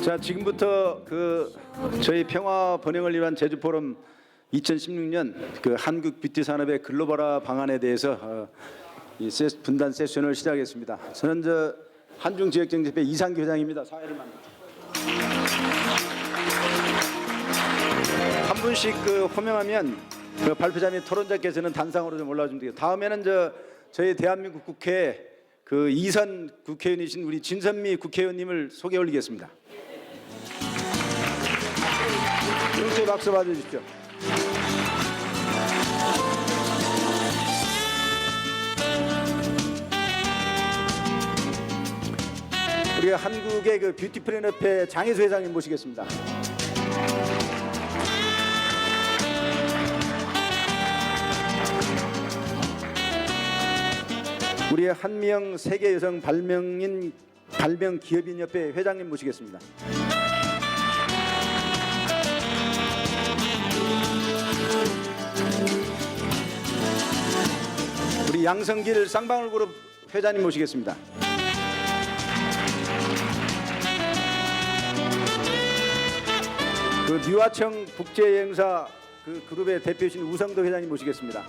자, 지금부터 저희 평화 번영을 위한 제주 포럼 2016년 한국 뷰티 산업의 글로벌화 방안에 대해서 이 분단 세션을 시작했습니다. 저는 한중 지역경제협회 이상규 회장입니다. 사회를 만납니다. 한 분씩 호명하면 발표자 및 토론자께서는 단상으로 좀 올라와주면 되겠습니다. 다음에는 저희 대한민국 국회 이선 국회의원이신 우리 진선미 국회의원님을 소개 올리겠습니다. 용수의 박수 받아주십시오. 우리 한국의 뷰티 플래너협회 장혜수 회장님 모시겠습니다. 우리 한미영 세계 여성 발명 기업인 협회 회장님 모시겠습니다. 우리 양성길 쌍방울 그룹 회장님 모시겠습니다. 뉴하청 국제여행사 그룹의 대표이신 우성도 회장님 모시겠습니다.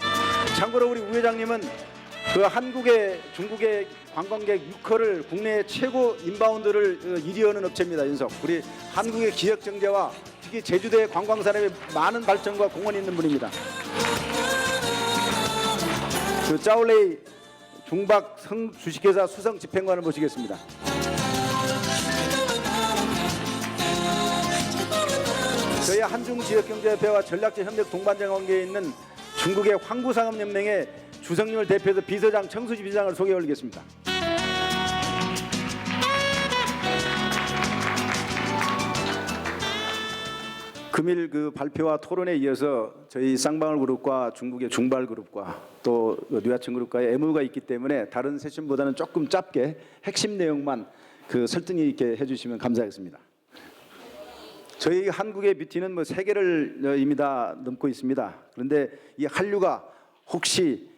참고로 우리 우 회장님은 한국의 중국의 관광객 6호를 국내 최고 인바운드를 1위 하는 업체입니다. 연속 우리 한국의 지역 정제와 특히 제주도의 관광 산업에 많은 발전과 공헌이 있는 분입니다. 짜올레이 중박 주식회사 수성 집행관을 모시겠습니다. 저희 한중지역경제협회와 전략적 협력 동반자 관계에 있는 중국의 황구상업연맹의 주성님을 대표해서 비서장 청수지 비서장을 소개해 올리겠습니다. 금일 발표와 토론에 이어서 저희 쌍방울 그룹과 중국의 중발 그룹과 또 뉴하청 그룹과의 MOU가 있기 때문에 다른 세션보다는 조금 짧게 핵심 내용만 설득이 있게 해주시면 감사하겠습니다. 저희 한국의 뷰티는 세계를 이미 다 넘고 있습니다. 그런데 이 한류가 혹시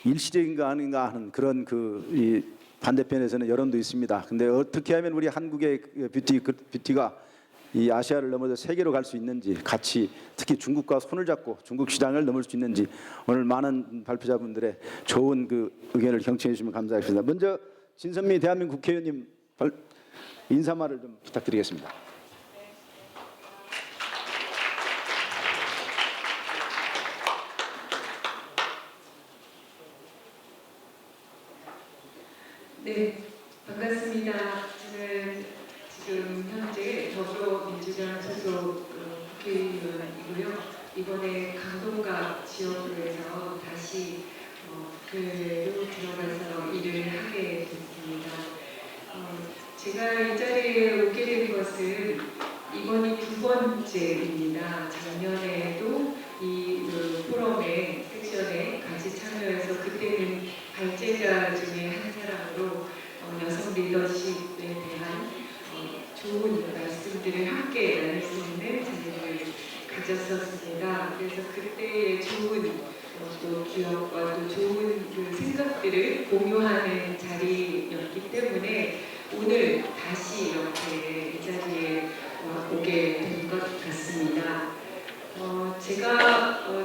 일시적인가 아닌가 하는 그런 이 반대편에서는 여론도 있습니다. 근데 어떻게 하면 우리 한국의 뷰티가 이 아시아를 넘어서 세계로 갈 수 있는지, 같이 특히 중국과 손을 잡고 중국 시장을 넘을 수 있는지 오늘 많은 발표자분들의 좋은 의견을 경청해 주시면 감사하겠습니다. 먼저 진선미 대한민국 국회의원님 인사말을 좀 부탁드리겠습니다. 네, 반갑습니다. 저는 지금 현재 더불어민주당 소속 국회의원이고요. 이번에 강동갑 지역구에서 다시 국회로 들어가서 일을 하게 됐습니다. 제가 이 자리에 오게 된 것은 이번이 두 번째입니다. 작년에도 이 포럼의 섹션에 같이 참여해서 그때는 발제자 중에 한 사람으로 여성 리더십에 대한 좋은 말씀들을 함께 나눌 수 있는 자리를 가졌었습니다. 그래서 그때의 좋은 또 기억과 또 좋은 생각들을 공유하는 자리였기 때문에 오늘 다시 이렇게 이 자리에 오게 된 것 같습니다.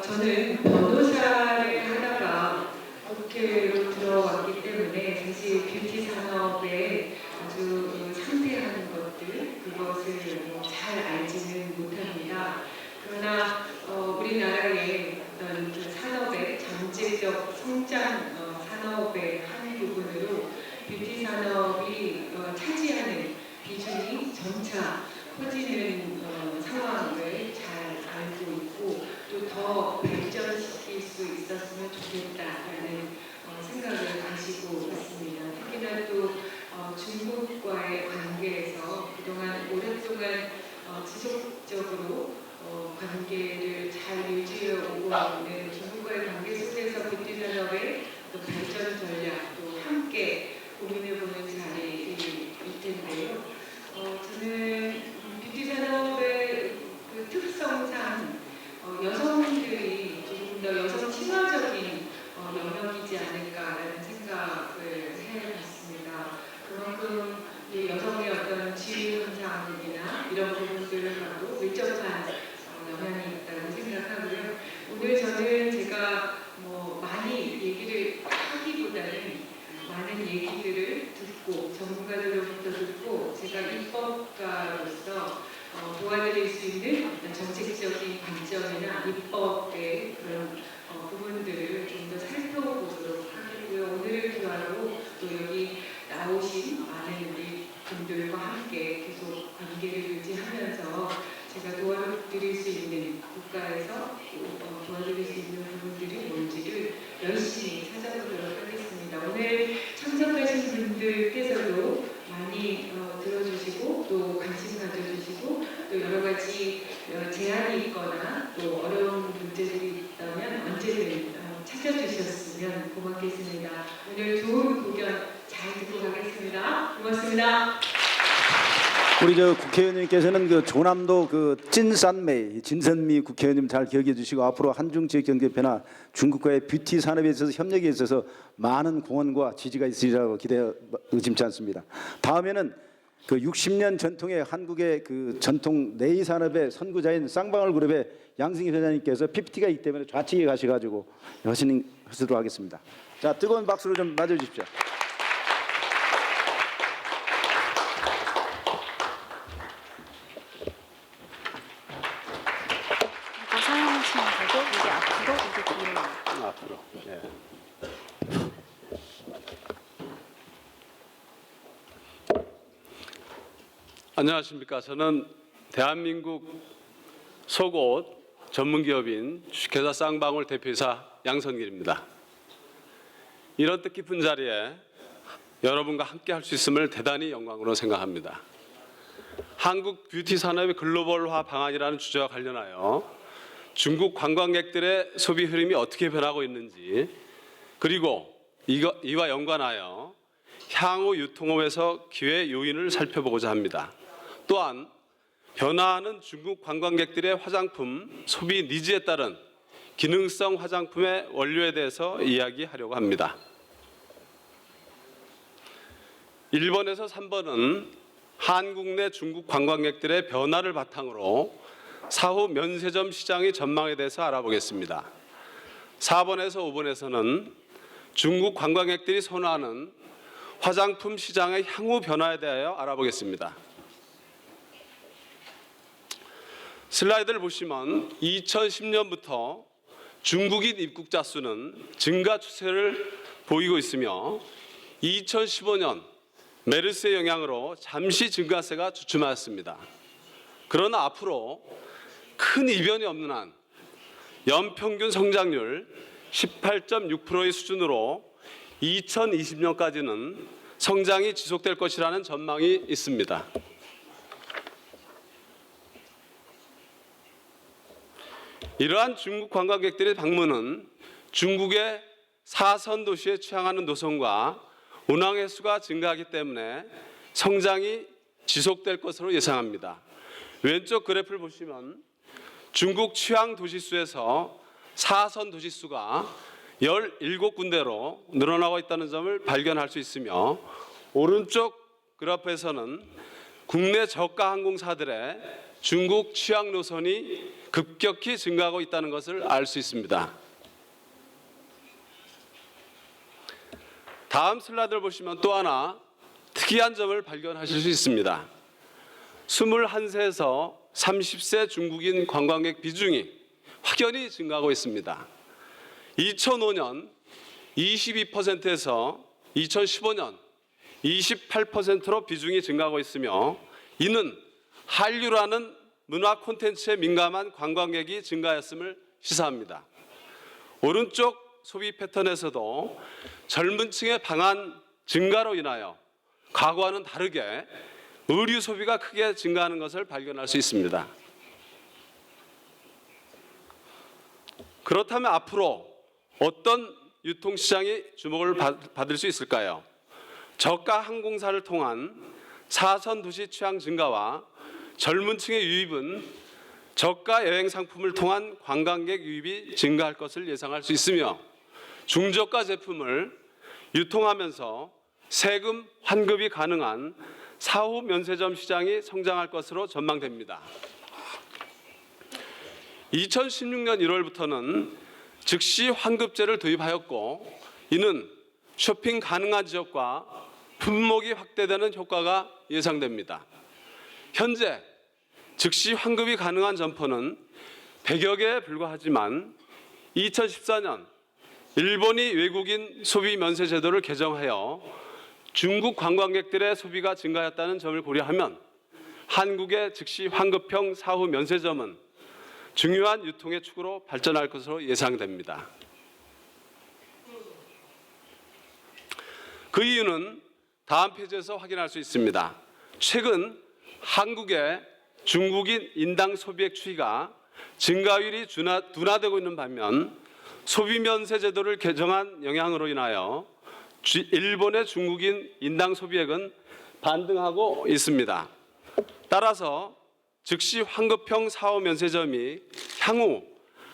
저는 변호사를 하다가 국회로 들어왔기 때문에 사실 뷰티 산업의 아주 상세한 것들 그것을 잘 알지는 못합니다. 그러나 우리나라의 어떤 산업의 잠재적 성장 산업의 한 부분으로 뷰티 산업이 차지하는 비중이 점차 커지는 상황을 잘 알고 있고 또 더 발전시킬 수 있었으면 좋겠다라는 생각을 가지고 있습니다. 특히나 또 중국과의 관계에서 그동안 오랫동안 지속적으로 관계를 잘 유지해 오고 있는 중국과의 관계 속에서 뷰티 산업의 발전 전략도 함께 고민해보는 자리일 텐데요. 저는 뷰티 산업의 특성상 여성들이 조금 더 여성 친화적인 영역이지 않을까라는 생각을 해봤습니다. 그만큼 여성의 어떤 지위 현상 찾아주셨으면 고맙겠습니다. 오늘 좋은 공연 잘 듣고 가겠습니다. 고맙습니다. 우리 저 국회의원님께서는 그 조남도 그 찐산메이 진선미 국회의원님 잘 기억해 주시고 앞으로 한중 지역 경제 변화 중국과의 뷰티 산업에 있어서 협력에 있어서 많은 공헌과 지지가 있으리라고 기대 의심치 않습니다. 다음에는 그 60년 전통의 한국의 그 전통 네일 산업의 선구자인 쌍방울 그룹의 양승희 회장님께서 PPT가 있기 때문에 좌측에 가셔가지고 하시도록 하겠습니다. 자, 뜨거운 박수로 좀 맞아주십시오. 이거 사용하시면 되고 이게 앞으로 이게 뒤로. 앞으로. 예. 안녕하십니까. 저는 대한민국 속옷 전문기업인 주식회사 쌍방울 대표이사 양선길입니다. 이런 뜻깊은 자리에 여러분과 함께 할 수 있음을 대단히 영광으로 생각합니다. 한국 뷰티 산업의 글로벌화 방안이라는 주제와 관련하여 중국 관광객들의 소비 흐름이 어떻게 변하고 있는지, 그리고 이와 연관하여 향후 유통업에서 기회 요인을 살펴보고자 합니다. 또한 변화하는 중국 관광객들의 화장품 소비 니즈에 따른 기능성 화장품의 원료에 대해서 이야기하려고 합니다. 1번에서 3번은 한국 내 중국 관광객들의 변화를 바탕으로 사후 면세점 시장의 전망에 대해서 알아보겠습니다. 4번에서 5번에서는 중국 관광객들이 선호하는 화장품 시장의 향후 변화에 대하여 알아보겠습니다. 슬라이드를 보시면 2010년부터 중국인 입국자 수는 증가 추세를 보이고 있으며 2015년 메르스의 영향으로 잠시 증가세가 주춤하였습니다. 그러나 앞으로 큰 이변이 없는 한 연평균 성장률 18.6%의 수준으로 2020년까지는 성장이 지속될 것이라는 전망이 있습니다. 이러한 중국 관광객들의 방문은 중국의 4선 도시에 취항하는 노선과 운항 횟수가 증가하기 때문에 성장이 지속될 것으로 예상합니다. 왼쪽 그래프를 보시면 중국 취항 도시수에서 4선 도시수가 17군데로 늘어나고 있다는 점을 발견할 수 있으며, 오른쪽 그래프에서는 국내 저가 항공사들의 중국 취항 노선이 급격히 증가하고 있다는 것을 알 수 있습니다. 다음 슬라이드를 보시면 또 하나 특이한 점을 발견하실 수 있습니다. 21세에서 30세 중국인 관광객 비중이 확연히 증가하고 있습니다. 2005년 22%에서 2015년 28%로 비중이 증가하고 있으며, 이는 한류라는 문화 콘텐츠에 민감한 관광객이 증가했음을 시사합니다. 오른쪽 소비 패턴에서도 젊은 층의 방한 증가로 인하여 과거와는 다르게 의류 소비가 크게 증가하는 것을 발견할 수 있습니다. 그렇다면 앞으로 어떤 유통시장이 주목을 받을 수 있을까요? 저가 항공사를 통한 4선 도시 취항 증가와 젊은 층의 유입은 저가 여행 상품을 통한 관광객 유입이 증가할 것을 예상할 수 있으며, 중저가 제품을 유통하면서 세금 환급이 가능한 사후 면세점 시장이 성장할 것으로 전망됩니다. 2016년 1월부터는 즉시 환급제를 도입하였고, 이는 쇼핑 가능한 지역과 품목이 확대되는 효과가 예상됩니다. 현재 즉시 환급이 가능한 점포는 100여 개에 불과하지만 2014년 일본이 외국인 소비 면세 제도를 개정하여 중국 관광객들의 소비가 증가했다는 점을 고려하면 한국의 즉시 환급형 사후 면세점은 중요한 유통의 축으로 발전할 것으로 예상됩니다. 그 이유는 다음 페이지에서 확인할 수 있습니다. 최근 한국의 중국인 인당 소비액 추이가 증가율이 둔화되고 있는 반면 소비면세 제도를 개정한 영향으로 인하여 일본의 중국인 인당 소비액은 반등하고 있습니다. 따라서 즉시 환급형 사후 면세점이 향후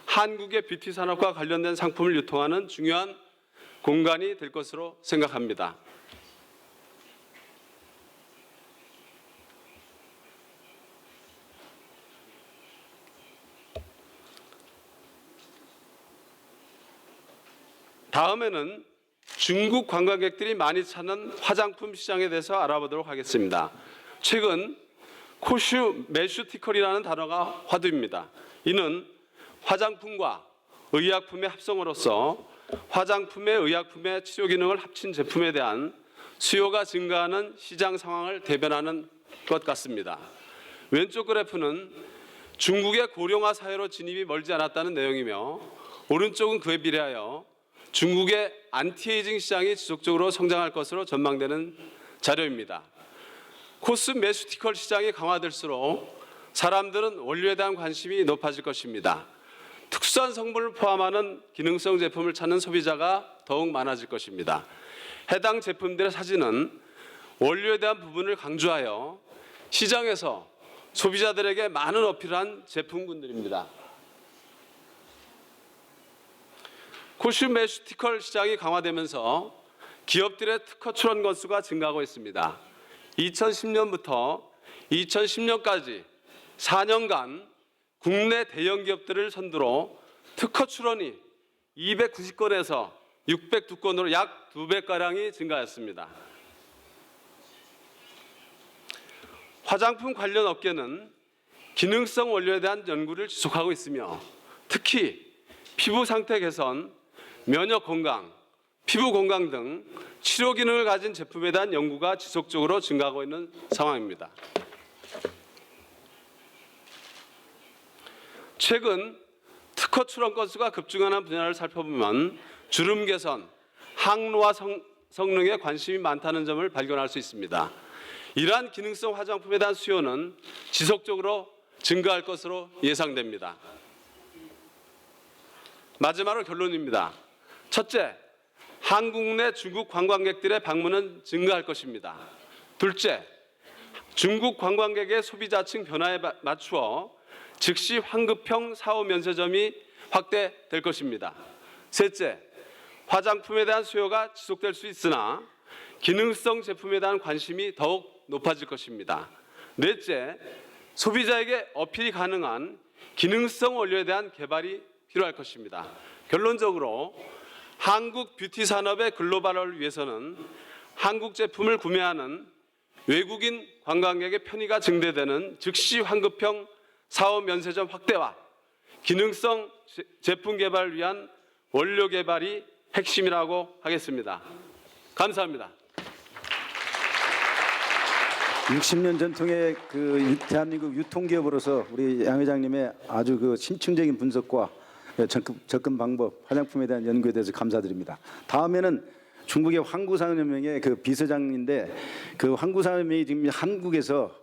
한국의 뷰티 산업과 관련된 상품을 유통하는 중요한 공간이 될 것으로 생각합니다. 다음에는 중국 관광객들이 많이 찾는 화장품 시장에 대해서 알아보도록 하겠습니다. 최근 코슈메슈티컬이라는 단어가 화두입니다. 이는 화장품과 의약품의 합성어로서 화장품의 의약품의 치료 기능을 합친 제품에 대한 수요가 증가하는 시장 상황을 대변하는 것 같습니다. 왼쪽 그래프는 중국의 고령화 사회로 진입이 멀지 않았다는 내용이며 오른쪽은 그에 비례하여 중국의 안티에이징 시장이 지속적으로 성장할 것으로 전망되는 자료입니다. 코스메슈티컬 시장이 강화될수록 사람들은 원료에 대한 관심이 높아질 것입니다. 특수한 성분을 포함하는 기능성 제품을 찾는 소비자가 더욱 많아질 것입니다. 해당 제품들의 사진은 원료에 대한 부분을 강조하여 시장에서 소비자들에게 많은 어필한 제품군들입니다. 코스메슈티컬 시장이 강화되면서 기업들의 특허 출원 건수가 증가하고 있습니다. 2010년부터 2010년까지 4년간 국내 대형 기업들을 선두로 특허 출원이 290건에서 602건으로 약 2배가량이 증가했습니다. 화장품 관련 업계는 기능성 원료에 대한 연구를 지속하고 있으며 특히 피부 상태 개선, 면역 건강, 피부 건강 등 치료 기능을 가진 제품에 대한 연구가 지속적으로 증가하고 있는 상황입니다. 최근 특허 출원 건수가 급증하는 분야를 살펴보면 주름 개선, 항노화 성능에 관심이 많다는 점을 발견할 수 있습니다. 이러한 기능성 화장품에 대한 수요는 지속적으로 증가할 것으로 예상됩니다. 마지막으로 결론입니다. 첫째, 한국 내 중국 관광객들의 방문은 증가할 것입니다. 둘째, 중국 관광객의 소비자층 변화에 맞추어 즉시 환급형 사후 면세점이 확대될 것입니다. 셋째, 화장품에 대한 수요가 지속될 수 있으나 기능성 제품에 대한 관심이 더욱 높아질 것입니다. 넷째, 소비자에게 어필이 가능한 기능성 원료에 대한 개발이 필요할 것입니다. 결론적으로 한국 뷰티 산업의 글로벌화를 위해서는 한국 제품을 구매하는 외국인 관광객의 편의가 증대되는 즉시 환급형 사후 면세점 확대와 기능성 제품 개발을 위한 원료 개발이 핵심이라고 하겠습니다. 감사합니다. 60년 전통의 대한민국 유통기업으로서 우리 양 회장님의 아주 심층적인 분석과 접근 방법, 화장품에 대한 연구에 대해서 감사드립니다. 다음에는 중국의 황구산업연맹의 비서장인데 황구산업연맹이 지금 한국에서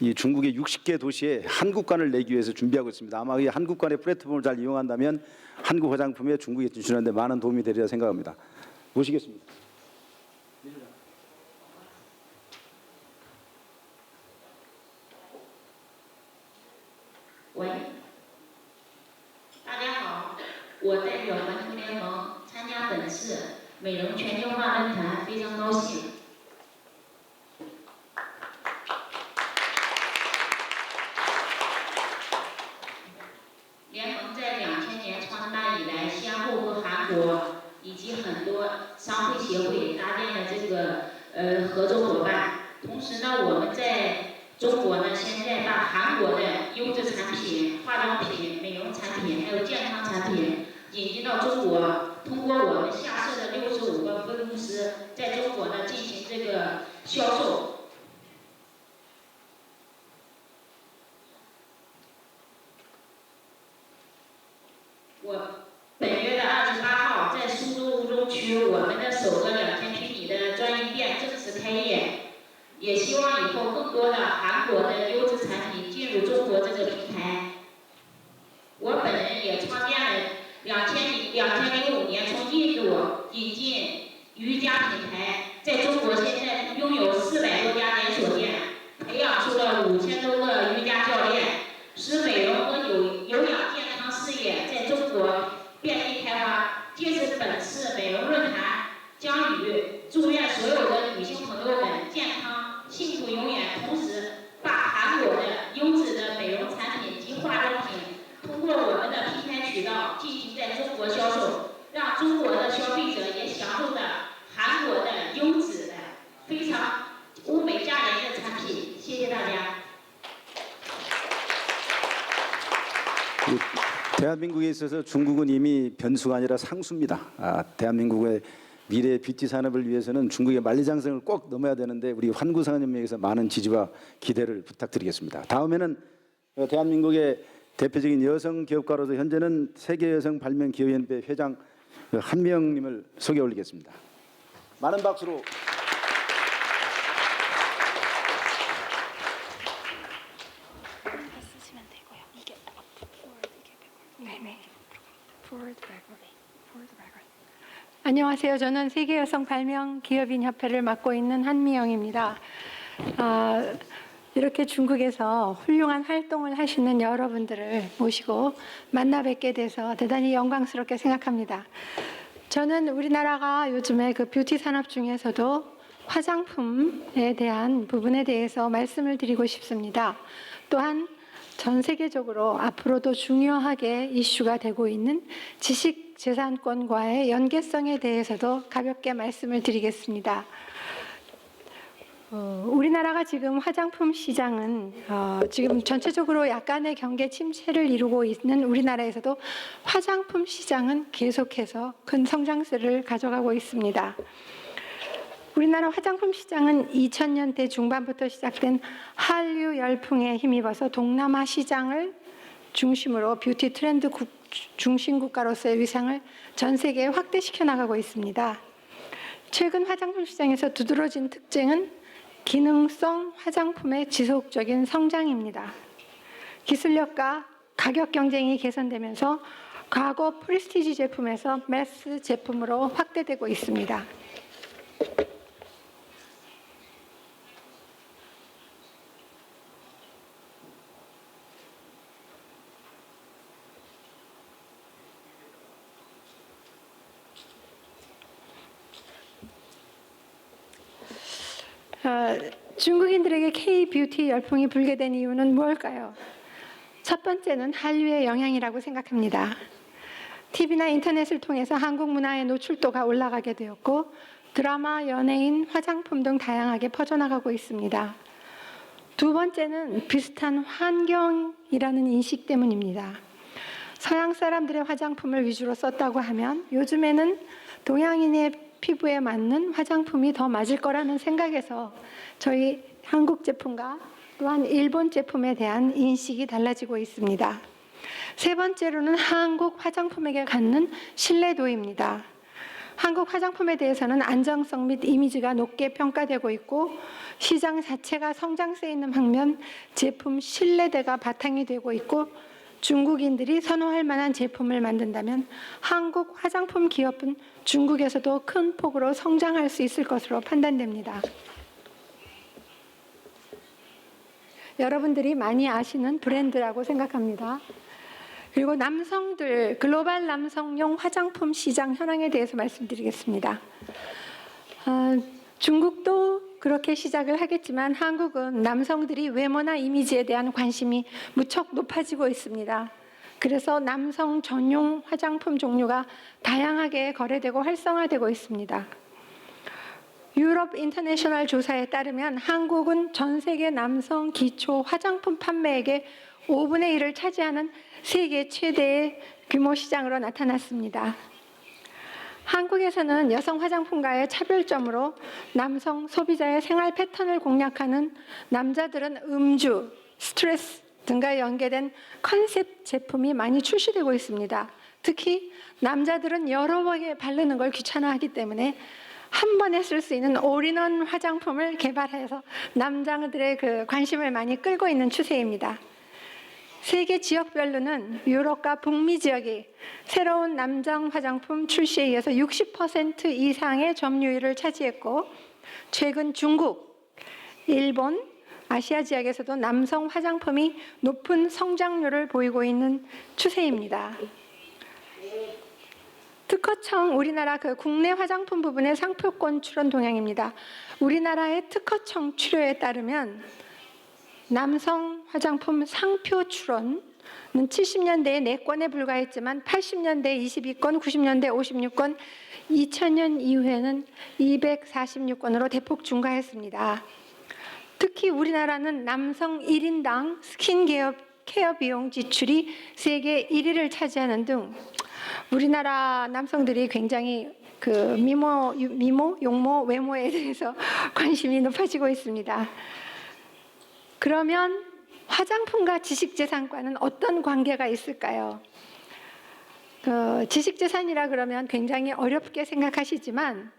이 중국의 60개 도시에 한국관을 내기 위해서 준비하고 있습니다. 아마 이 한국관의 플랫폼을 잘 이용한다면 한국 화장품에 중국에 진출하는 데 많은 도움이 되리라 생각합니다. 모시겠습니다. 喂，大家好，我代表环球联盟参加本次美容全球化论坛，非常高兴。联盟在2000年创办以来，先后和韩国以及很多商会协会搭建了这个合作伙伴。同时呢，我们在中国呢，现在把韩国的优质产品、化妆品、美容产品还有健康产品引进到中国，通过我们下设的65个分公司，在中国呢进行这个销售。我本月的28号在苏州吴中区我们的首个2000平米的专营店正式开业。也希望以后更多的韩国的优质产品进入中国这个平台。我本人也创建了2000是美容论坛江宇祝愿所有的女性朋友们健康幸福永远，同时把韩国的优质的美容产品及化妆品通过我们的平台渠道进行在中国销售，让中国的消费者也享受到韩国的优质的非常物美价廉的产品。谢谢大家。 대한민국에 있어서 중국은 이미 변수가 아니라 상수입니다. 대한민국의 미래 뷰티 산업을 위해서는 중국의 만리장성을 꼭 넘어야 되는데 우리 환구산업에서 많은 지지와 기대를 부탁드리겠습니다. 다음에는 대한민국의 대표적인 여성 기업가로서 현재는 세계 여성 발명 기업연합회 회장 한미영님을 소개 올리겠습니다. 많은 박수로. 쓰시면 되고요. 이게 forward 이게 네네. forward backward. forward backward. 안녕하세요. 저는 세계 여성 발명 기업인 협회를 맡고 있는 한미영입니다. 이렇게 중국에서 훌륭한 활동을 하시는 여러분들을 모시고 만나 뵙게 돼서 대단히 영광스럽게 생각합니다. 저는 우리나라가 요즘에 그 뷰티 산업 중에서도 화장품에 대한 부분에 대해서 말씀을 드리고 싶습니다. 또한 전 세계적으로 앞으로도 중요하게 이슈가 되고 있는 지식재산권과의 연계성에 대해서도 가볍게 말씀을 드리겠습니다. 우리나라가 지금 화장품 시장은 지금 전체적으로 약간의 경계 침체를 이루고 있는 우리나라에서도 화장품 시장은 계속해서 큰 성장세를 가져가고 있습니다. 우리나라 화장품 시장은 2000년대 중반부터 시작된 한류 열풍에 힘입어서 동남아 시장을 중심으로 뷰티 트렌드 중심 국가로서의 위상을 전 세계에 확대시켜 나가고 있습니다. 최근 화장품 시장에서 두드러진 특징은 기능성 화장품의 지속적인 성장입니다. 기술력과 가격 경쟁이 개선되면서 과거 프레스티지 제품에서 매스 제품으로 확대되고 있습니다. 중국인들에게 K-뷰티 열풍이 불게 된 이유는 무엇일까요? 첫 번째는 한류의 영향이라고 생각합니다. TV나 인터넷을 통해서 한국 문화의 노출도가 올라가게 되었고 드라마, 연예인, 화장품 등 다양하게 퍼져나가고 있습니다. 두 번째는 비슷한 환경이라는 인식 때문입니다. 서양 사람들의 화장품을 위주로 썼다고 하면 요즘에는 동양인의 피부에 맞는 화장품이 더 맞을 거라는 생각에서 저희 한국 제품과 또한 일본 제품에 대한 인식이 달라지고 있습니다. 세 번째로는 한국 화장품에게 갖는 신뢰도입니다. 한국 화장품에 대해서는 안정성 및 이미지가 높게 평가되고 있고 시장 자체가 성장세 있는 반면 제품 신뢰도가 바탕이 되고 있고 중국인들이 선호할 만한 제품을 만든다면 한국 화장품 기업은 중국에서도 큰 폭으로 성장할 수 있을 것으로 판단됩니다. 여러분들이 많이 아시는 브랜드라고 생각합니다. 그리고 남성들, 글로벌 남성용 화장품 시장 현황에 대해서 말씀드리겠습니다. 중국도 그렇게 시작을 하겠지만 한국은 남성들이 외모나 이미지에 대한 관심이 무척 높아지고 있습니다. 그래서 남성 전용 화장품 종류가 다양하게 거래되고 활성화되고 있습니다. 유럽 인터내셔널 조사에 따르면 한국은 전 세계 남성 기초 화장품 판매액의 5분의 1을 차지하는 세계 최대의 규모 시장으로 나타났습니다. 한국에서는 여성 화장품과의 차별점으로 남성 소비자의 생활 패턴을 공략하는 남자들은 음주, 스트레스 등과 연계된 컨셉 제품이 많이 출시되고 있습니다. 특히 남자들은 여러 번에 바르는 걸 귀찮아하기 때문에 한 번에 쓸 수 있는 올인원 화장품을 개발해서 남자들의 그 관심을 많이 끌고 있는 추세입니다. 세계 지역별로는 유럽과 북미 지역이 새로운 남성 화장품 출시에 의해서 60% 이상의 점유율을 차지했고 최근 중국, 일본, 아시아 지역에서도 남성 화장품이 높은 성장률을 보이고 있는 추세입니다. 특허청 우리나라 그 국내 화장품 부분의 상표권 출원 동향입니다. 우리나라의 특허청 추료에 따르면 남성 화장품 상표 출원은 70년대에 4건에 불과했지만 80년대에 22건, 90년대 56건, 2000년 이후에는 246건으로 대폭 증가했습니다. 특히 우리나라는 남성 1인당 스킨케어 비용 지출이 세계 1위를 차지하는 등 우리나라 남성들이 굉장히 그 미모, 용모, 외모에 대해서 관심이 높아지고 있습니다. 그러면 화장품과 지식재산과는 어떤 관계가 있을까요? 지식재산이라 그러면 굉장히 어렵게 생각하시지만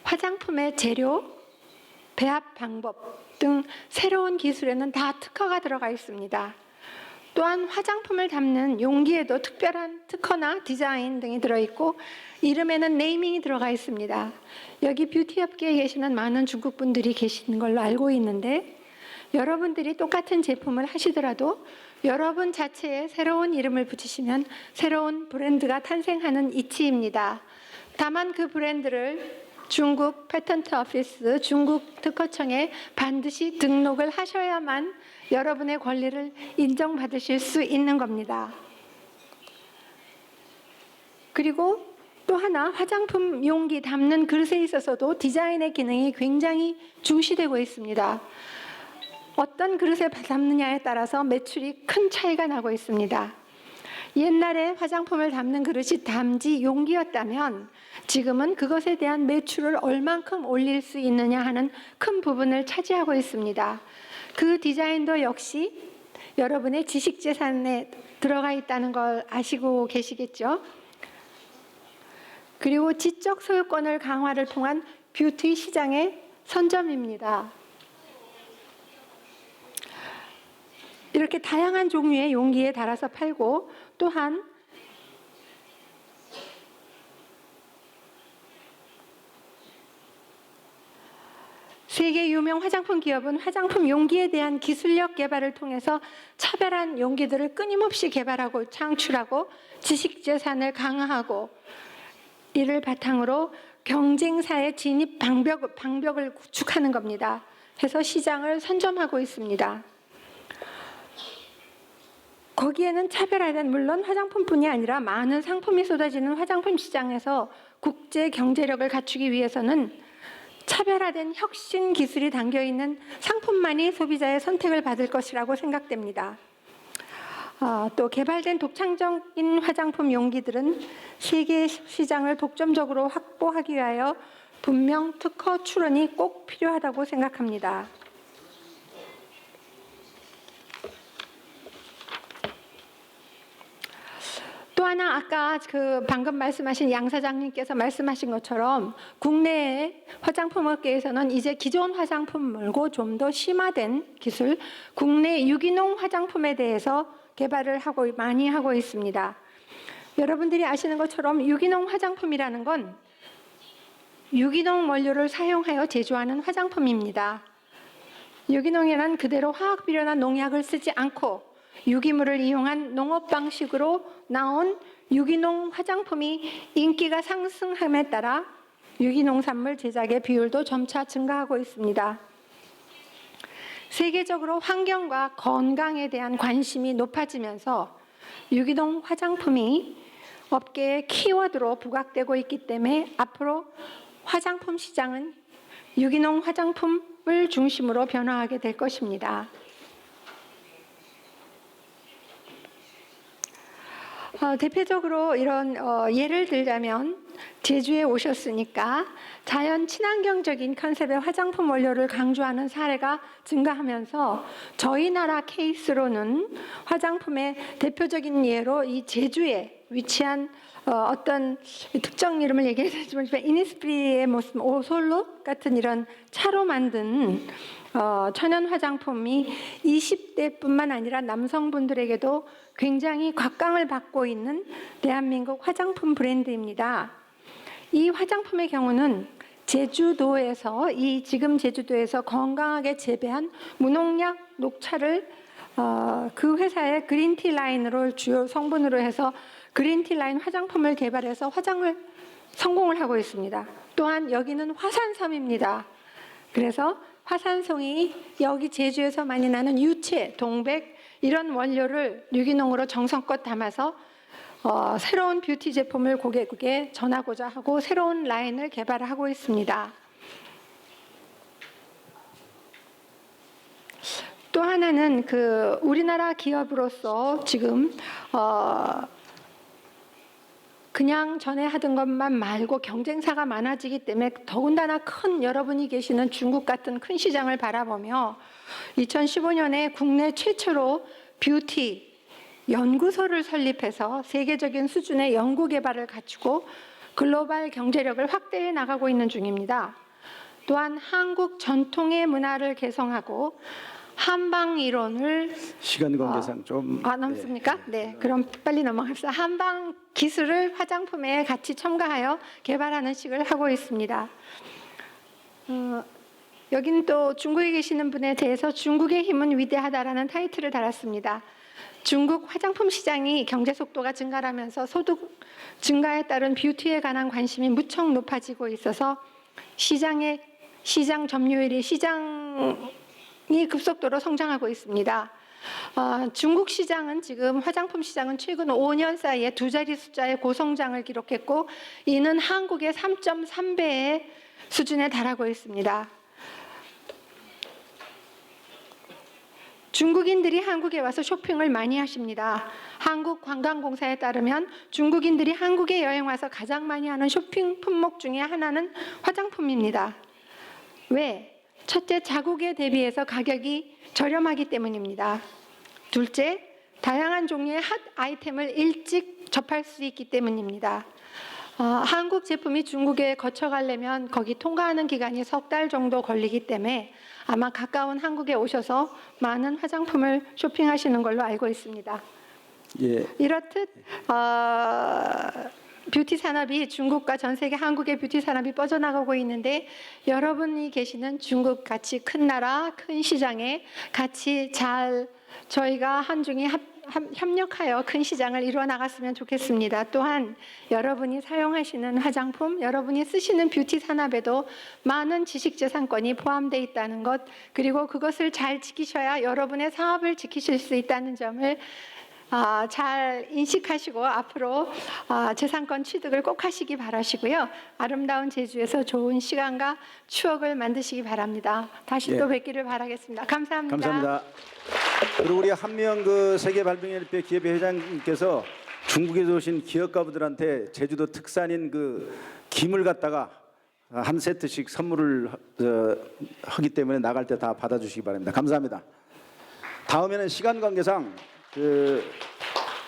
화장품의 재료, 배합 방법 등 새로운 기술에는 다 특허가 들어가 있습니다. 또한 화장품을 담는 용기에도 특별한 특허나 디자인 등이 들어있고 이름에는 네이밍이 들어가 있습니다. 여기 뷰티 업계에 계시는 많은 중국 분들이 계시는 걸로 알고 있는데 여러분들이 똑같은 제품을 하시더라도 여러분 자체에 새로운 이름을 붙이시면 새로운 브랜드가 탄생하는 이치입니다. 다만 그 브랜드를 중국 패턴트 오피스, 중국 특허청에 반드시 등록을 하셔야만 여러분의 권리를 인정받으실 수 있는 겁니다. 그리고 또 하나 화장품 용기 담는 그릇에 있어서도 디자인의 기능이 굉장히 중시되고 있습니다. 어떤 그릇에 담느냐에 따라서 매출이 큰 차이가 나고 있습니다. 옛날에 화장품을 담는 그릇이 담지 용기였다면 지금은 그것에 대한 매출을 얼만큼 올릴 수 있느냐 하는 큰 부분을 차지하고 있습니다. 그 디자인도 역시 여러분의 지식재산에 들어가 있다는 걸 아시고 계시겠죠? 그리고 지적 소유권을 강화를 통한 뷰티 시장의 선점입니다. 이렇게 다양한 종류의 용기에 달아서 팔고 또한 세계 유명 화장품 기업은 화장품 용기에 대한 기술력 개발을 통해서 차별한 용기들을 끊임없이 개발하고 창출하고 지식재산을 강화하고 이를 바탕으로 경쟁사의 진입 방벽을 구축하는 겁니다. 해서 시장을 선점하고 있습니다. 거기에는 차별화된 물론 화장품뿐이 아니라 많은 상품이 쏟아지는 화장품 시장에서 국제 경제력을 갖추기 위해서는 차별화된 혁신 기술이 담겨있는 상품만이 소비자의 선택을 받을 것이라고 생각됩니다. 또 개발된 독창적인 화장품 용기들은 세계 시장을 독점적으로 확보하기 위하여 분명 특허 출원이 꼭 필요하다고 생각합니다. 또 하나 아까 방금 말씀하신 양 사장님께서 말씀하신 것처럼 국내의 화장품 업계에서는 이제 기존 화장품 말고 좀 더 심화된 기술, 국내 유기농 화장품에 대해서 개발을 많이 하고 있습니다. 여러분들이 아시는 것처럼 유기농 화장품이라는 건 유기농 원료를 사용하여 제조하는 화장품입니다. 유기농이란 그대로 화학 비료나 농약을 쓰지 않고 유기물을 이용한 농업 방식으로 나온 유기농 화장품이 인기가 상승함에 따라 유기농산물 제작의 비율도 점차 증가하고 있습니다. 세계적으로 환경과 건강에 대한 관심이 높아지면서 유기농 화장품이 업계의 키워드로 부각되고 있기 때문에 앞으로 화장품 시장은 유기농 화장품을 중심으로 변화하게 될 것입니다. 대표적으로 이런 예를 들자면 제주에 오셨으니까 자연 친환경적인 컨셉의 화장품 원료를 강조하는 사례가 증가하면서 저희 나라 케이스로는 화장품의 대표적인 예로 이 제주에 위치한 어떤 특정 이름을 얘기해서 모르지만 이니스프리의 모습 오솔로 같은 이런 차로 만든 천연 화장품이 20대뿐만 아니라 남성분들에게도 굉장히 곽강을 받고 있는 대한민국 화장품 브랜드입니다. 이 화장품의 경우는 제주도에서 지금 제주도에서 건강하게 재배한 무농약 녹차를 그 회사의 그린티 라인으로 주요 성분으로 해서 그린티 라인 화장품을 개발해서 화장을 성공을 하고 있습니다. 또한 여기는 화산섬입니다. 그래서 화산송이 여기 제주에서 많이 나는 유채, 동백 이런 원료를 유기농으로 정성껏 담아서 새로운 뷰티 제품을 고객에게 전하고자 하고 새로운 라인을 개발하고 있습니다. 또 하나는 우리나라 기업으로서 지금 그냥 전에 하던 것만 말고 경쟁사가 많아지기 때문에 더군다나 큰 여러분이 계시는 중국 같은 큰 시장을 바라보며 2015년에 국내 최초로 뷰티 연구소를 설립해서 세계적인 수준의 연구 개발을 갖추고 글로벌 경제력을 확대해 나가고 있는 중입니다. 또한 한국 전통의 문화를 개성하고 한방 이론을 시간 관계상 좀 넘습니까? 네, 그럼 빨리 넘어갑시다. 한방 기술을 화장품에 같이 첨가하여 개발하는 식을 하고 있습니다. 여기는 또 중국에 계시는 분에 대해서 중국의 힘은 위대하다라는 타이틀을 달았습니다. 중국 화장품 시장이 경제 속도가 증가하면서 소득 증가에 따른 뷰티에 관한 관심이 무척 높아지고 있어서 시장 점유율이 시장이 급속도로 성장하고 있습니다. 중국 시장은 지금 화장품 시장은 최근 5년 사이에 두 자리 숫자의 고성장을 기록했고 이는 한국의 3.3배의 수준에 달하고 있습니다. 중국인들이 한국에 와서 쇼핑을 많이 하십니다. 한국관광공사에 따르면 중국인들이 한국에 여행 와서 가장 많이 하는 쇼핑 품목 중에 하나는 화장품입니다. 왜? 첫째, 자국에 대비해서 가격이 저렴하기 때문입니다. 둘째, 다양한 종류의 핫 아이템을 일찍 접할 수 있기 때문입니다. 한국 제품이 중국에 거쳐가려면 거기 통과하는 기간이 3달 정도 걸리기 때문에 아마 가까운 한국에 오셔서 많은 화장품을 쇼핑하시는 걸로 알고 있습니다. 예. 이렇듯 뷰티 산업이 중국과 전 세계 한국의 뷰티 산업이 뻗어나가고 있는데 여러분이 계시는 중국 같이 큰 나라, 큰 시장에 같이 잘 저희가 한중이 협력하여 큰 시장을 이루어 나갔으면 좋겠습니다. 또한 여러분이 사용하시는 화장품, 여러분이 쓰시는 뷰티 산업에도 많은 지식재산권이 포함되어 있다는 것, 그리고 그것을 잘 지키셔야 여러분의 사업을 지키실 수 있다는 점을 잘 인식하시고 앞으로 재산권 취득을 꼭 하시기 바라시고요. 아름다운 제주에서 좋은 시간과 추억을 만드시기 바랍니다. 다시 또 뵙기를 바라겠습니다. 감사합니다. 감사합니다. 그리고 우리 한명 세계발명협회 기업회 회장님께서 중국에서 오신 기업가분들한테 제주도 특산인 김을 갖다가 한 세트씩 선물을 하기 때문에 나갈 때 다 받아주시기 바랍니다. 감사합니다. 다음에는 시간 관계상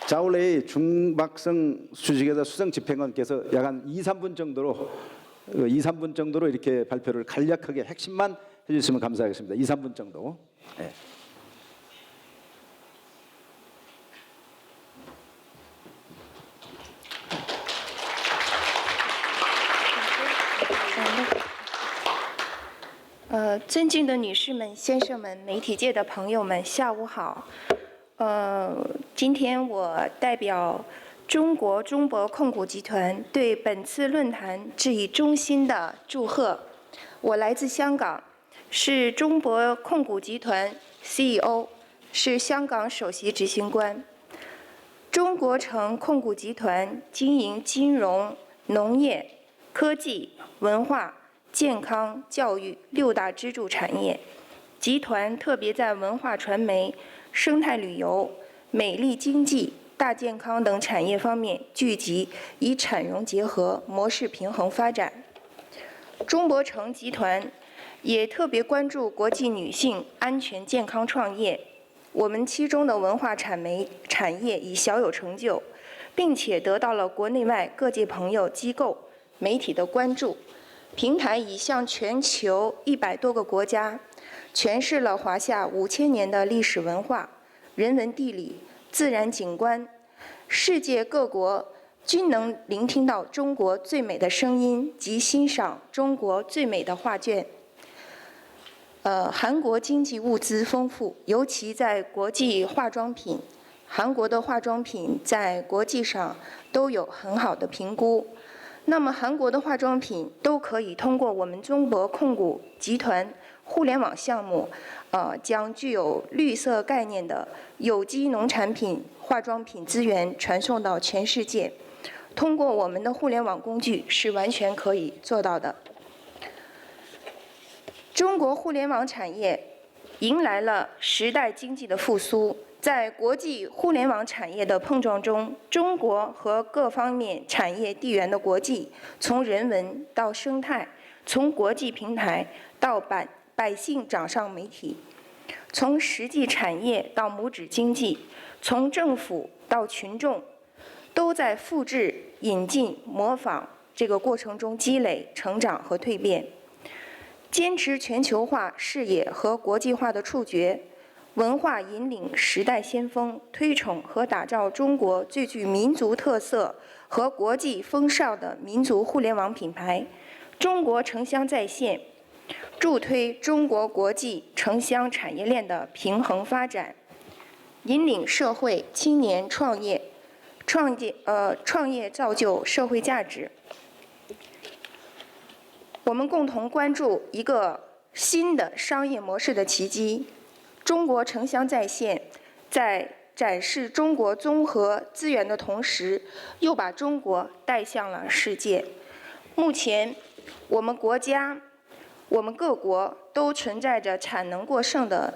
자올레이 중박성 수직에서 수성 집행관께서 약 한 2-3분 정도로 이렇게 발표를 간략하게 핵심만 해주시면 감사하겠습니다. 2-3분 정도. 네.尊敬的女士们、先生们、媒体界的朋友们，下午好。今天我代表中国中博控股集团对本次论坛致以衷心的祝贺。我来自香港，是中博控股集团 CEO， 是香港首席执行官。中国城控股集团经营金融、农业、科技、文化、健康、教育6大支柱产业，集团特别在文化传媒、生态旅游、美丽经济、大健康等产业方面聚集，以产融结合、模式平衡发展。中博城集团也特别关注国际女性安全健康创业，我们其中的文化产业已小有成就，并且得到了国内外各界朋友、机构、媒体的关注。平台已向全球100多个国家诠释了华夏5000年的历史文化、人文地理、自然景观，世界各国均能聆听到中国最美的声音及欣赏中国最美的画卷。韩国经济物资丰富，尤其在国际化妆品、韩国的化妆品在国际上都有很好的评估。那么韩国的化妆品都可以通过我们中国控股集团互联网项目，将具有绿色概念的有机农产品化妆品资源传送到全世界。通过我们的互联网工具是完全可以做到的。中国互联网产业迎来了时代经济的复苏。在国际互联网产业的碰撞中，中国和各方面产业地缘的国际，从人文到生态，从国际平台到百姓掌上媒体，从实际产业到母指经济，从政府到群众，都在复制、引进、模仿这个过程中积累、成长和蜕变。坚持全球化视野和国际化的触觉，文化引领时代先锋，推崇和打造中国最具民族特色和国际风尚的民族互联网品牌。中国城乡在线，助推中国国际城乡产业链的平衡发展，引领社会青年创业造就社会价值。我们共同关注一个新的商业模式的奇迹。中国城乡在线在展示中国综合资源的同时，又把中国带向了世界。目前，我们各国都存在着产能过剩的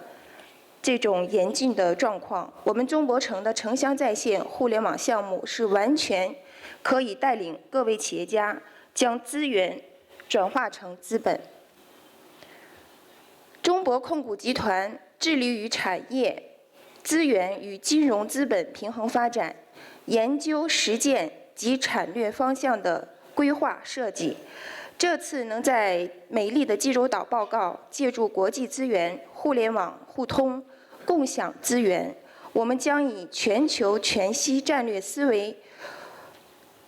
这种严峻的状况。我们中博城的城乡在线互联网项目是完全可以带领各位企业家将资源转化成资本。中博控股集团致力于产业、资源与金融资本平衡发展，研究实践及产略方向的规划设计。这次能在美丽的济州岛报告，借助国际资源、互联网互通、共享资源，我们将以全球全息战略思维，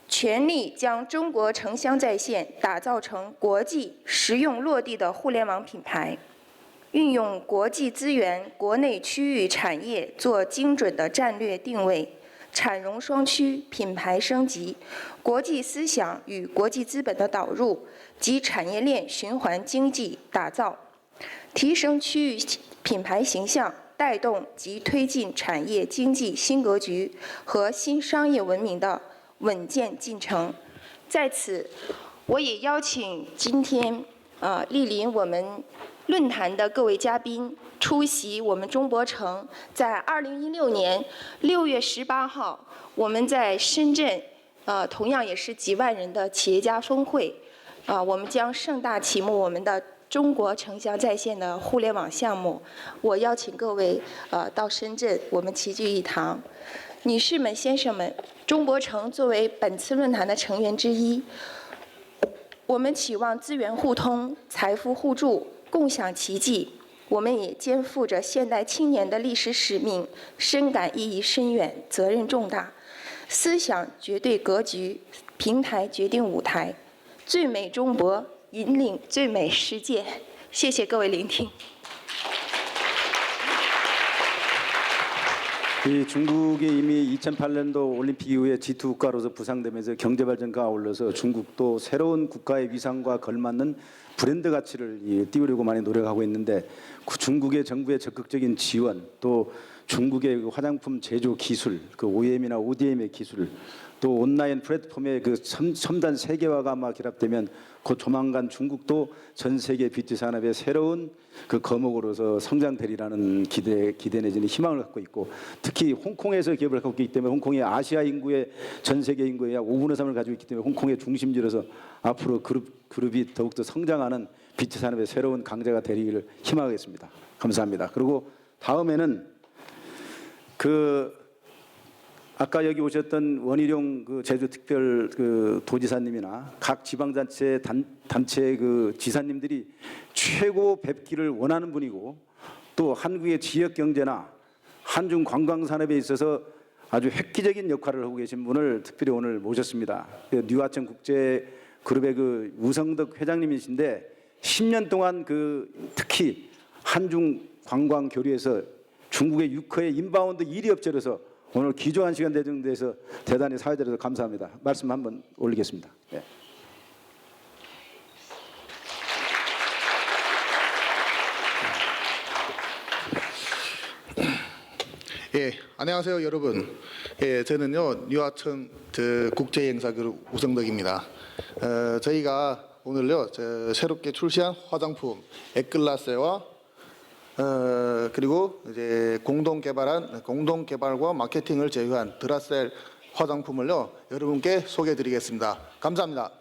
全力将中国城乡在线打造成国际实用落地的互联网品牌。运用国际资源、国内区域产业做精准的战略定位，产融双趋、品牌升级、国际思想与国际资本的导入及产业链循环经济打造，提升区域品牌形象，带动及推进产业经济新格局和新商业文明的稳健进程。在此，我也邀请今天莅临我们论坛的各位嘉宾出席我们中博城在2016年6月18号，我们在深圳，同样也是几万人的企业家峰会，我们将盛大启幕我们的中国城乡在线的互联网项目。我邀请各位到深圳，我们齐聚一堂。女士们、先生们，中博城作为本次论坛的成员之一，我们期望资源互通、财富互助、共享奇迹。我们也肩负着现代青年的历史使命，深感意义深远，责任重大。思想决对格局，平台决定舞台。最美中博，引领最美世界。谢谢各位聆听。 이 중국이 이미 2008년도 올림픽 이후에 G2 국가로서 부상되면서 경제 발전과 아울러서 중국도 새로운 국가의 위상과 걸맞는 브랜드 가치를 띄우려고 많이 노력하고 있는데 중국의 정부의 적극적인 지원, 또 중국의 그 화장품 제조 기술, 그 OEM이나 ODM의 기술, 또 온라인 플랫폼의 그 첨단 세계화가 아마 결합되면 곧 조만간 중국도 전 세계 뷰티 산업의 새로운 그 거목으로서 성장되리라는 기대 내지는 희망을 갖고 있고, 특히 홍콩에서 기업을 갖고 있기 때문에 홍콩이 아시아 인구의 전 세계 인구의 약 5분의 3을 가지고 있기 때문에 홍콩의 중심지로서 앞으로 그룹이 더욱더 성장하는 뷰티 산업의 새로운 강자가 되기를 희망하겠습니다. 감사합니다. 그리고 다음에는 아까 여기 오셨던 원희룡 그 제주특별 그 도지사님이나 각 지방자치 단체 그 지사님들이 최고 뵙기를 원하는 분이고, 또 한국의 지역 경제나 한중 관광 산업에 있어서 아주 획기적인 역할을 하고 계신 분을 특별히 오늘 모셨습니다. 뉴하천 국제 그룹의 그 우성덕 회장님이신데 10년 동안 특히 한중 관광 교류에서 중국의 유커의 인바운드 1위 업체로서 오늘 기조한 시간 대중돼서 대단히 사회자로서 감사합니다. 말씀 한번 올리겠습니다. 예. 예, 안녕하세요 여러분. 예, 저는요 유아청 국제행사그룹 우성덕입니다. 저희가 오늘요 새롭게 출시한 화장품 에클라세와 그리고 이제 공동개발과 마케팅을 제휴한 드라셀 화장품을요 여러분께 소개해드리겠습니다. 감사합니다.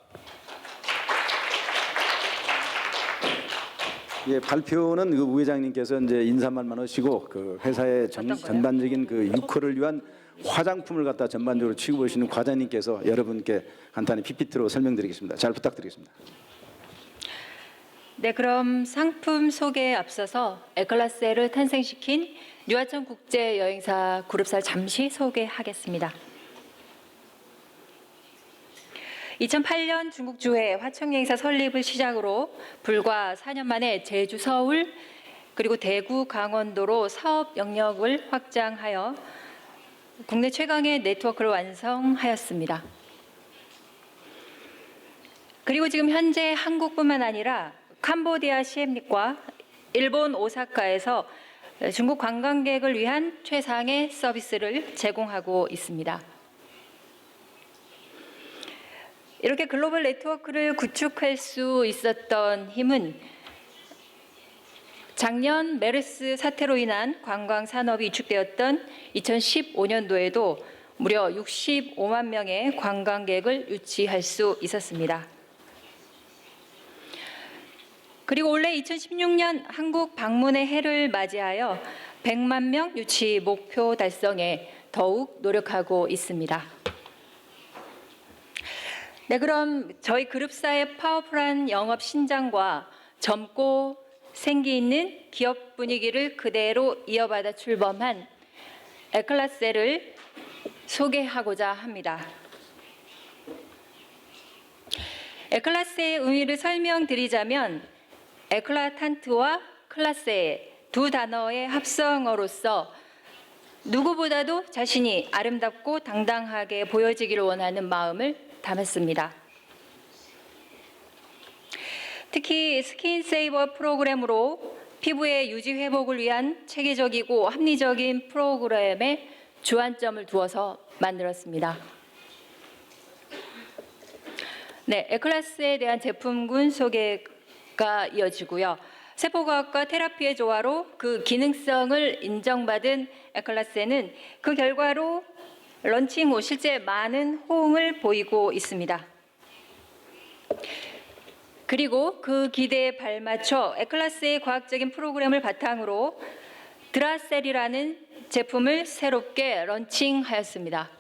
예, 발표는 그 우 회장님께서 이제 인사말만 하시고 그 회사의 전반적인 그 유커를 위한 화장품을 갖다 전반적으로 취급하시는 과장님께서 여러분께 간단히 PPT로 설명드리겠습니다. 잘 부탁드리겠습니다. 네, 그럼 상품 소개에 앞서서 에클라세를 탄생시킨 유아청 국제여행사 그룹사를 잠시 소개하겠습니다. 2008년 중국 주회 화청여행사 설립을 시작으로 불과 4년 만에 제주, 서울, 그리고 대구, 강원도로 사업 영역을 확장하여 국내 최강의 네트워크를 완성하였습니다. 그리고 지금 현재 한국뿐만 아니라 캄보디아 시엠립과 일본 오사카에서 중국 관광객을 위한 최상의 서비스를 제공하고 있습니다. 이렇게 글로벌 네트워크를 구축할 수 있었던 힘은 작년 메르스 사태로 인한 관광 산업이 위축되었던 2015년도에도 무려 65만 명의 관광객을 유치할 수 있었습니다. 그리고 올해 2016년 한국 방문의 해를 맞이하여 100만 명 유치 목표 달성에 더욱 노력하고 있습니다. 네, 그럼 저희 그룹사의 파워풀한 영업 신장과 젊고 생기 있는 기업 분위기를 그대로 이어받아 출범한 에클라세를 소개하고자 합니다. 에클라세의 의미를 설명드리자면 에클라탄트와 클라세 두 단어의 합성어로서 누구보다도 자신이 아름답고 당당하게 보여지기를 원하는 마음을 담았습니다. 특히 스킨세이버 프로그램으로 피부의 유지 회복을 위한 체계적이고 합리적인 프로그램에 주안점을 두어서 만들었습니다. 네, 에클라스에 대한 제품군 소개가 이어지고요. 세포과학과 테라피의 조화로 그 기능성을 인정받은 에클라스는 그 결과로 런칭 후 실제 많은 호응을 보이고 있습니다. 그리고 그 기대에 발맞춰 에클라스의 과학적인 프로그램을 바탕으로 드라셀이라는 제품을 새롭게 런칭하였습니다.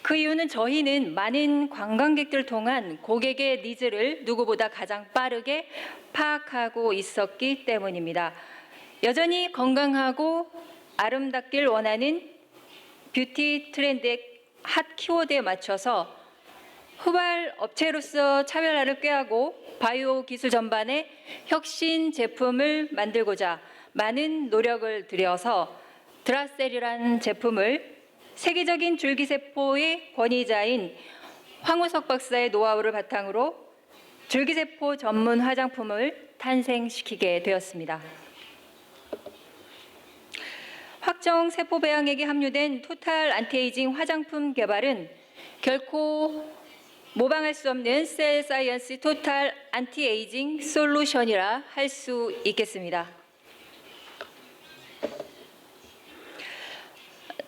그 이유는 저희는 많은 관광객들을 통한 고객의 니즈를 누구보다 가장 빠르게 파악하고 있었기 때문입니다. 여전히 건강하고 아름답길 원하는 뷰티 트렌드의 핫 키워드에 맞춰서 후발 업체로서 차별화를 꾀하고 바이오 기술 전반의 혁신 제품을 만들고자 많은 노력을 들여서 드라셀이라는 제품을 세계적인 줄기세포의 권위자인 황우석 박사의 노하우를 바탕으로 줄기세포 전문 화장품을 탄생시키게 되었습니다. 확정 세포 배양액이 함유된 토탈 안티에이징 화장품 개발은 결코 모방할 수 없는 셀 사이언스 토탈 안티에이징 솔루션이라 할 수 있겠습니다.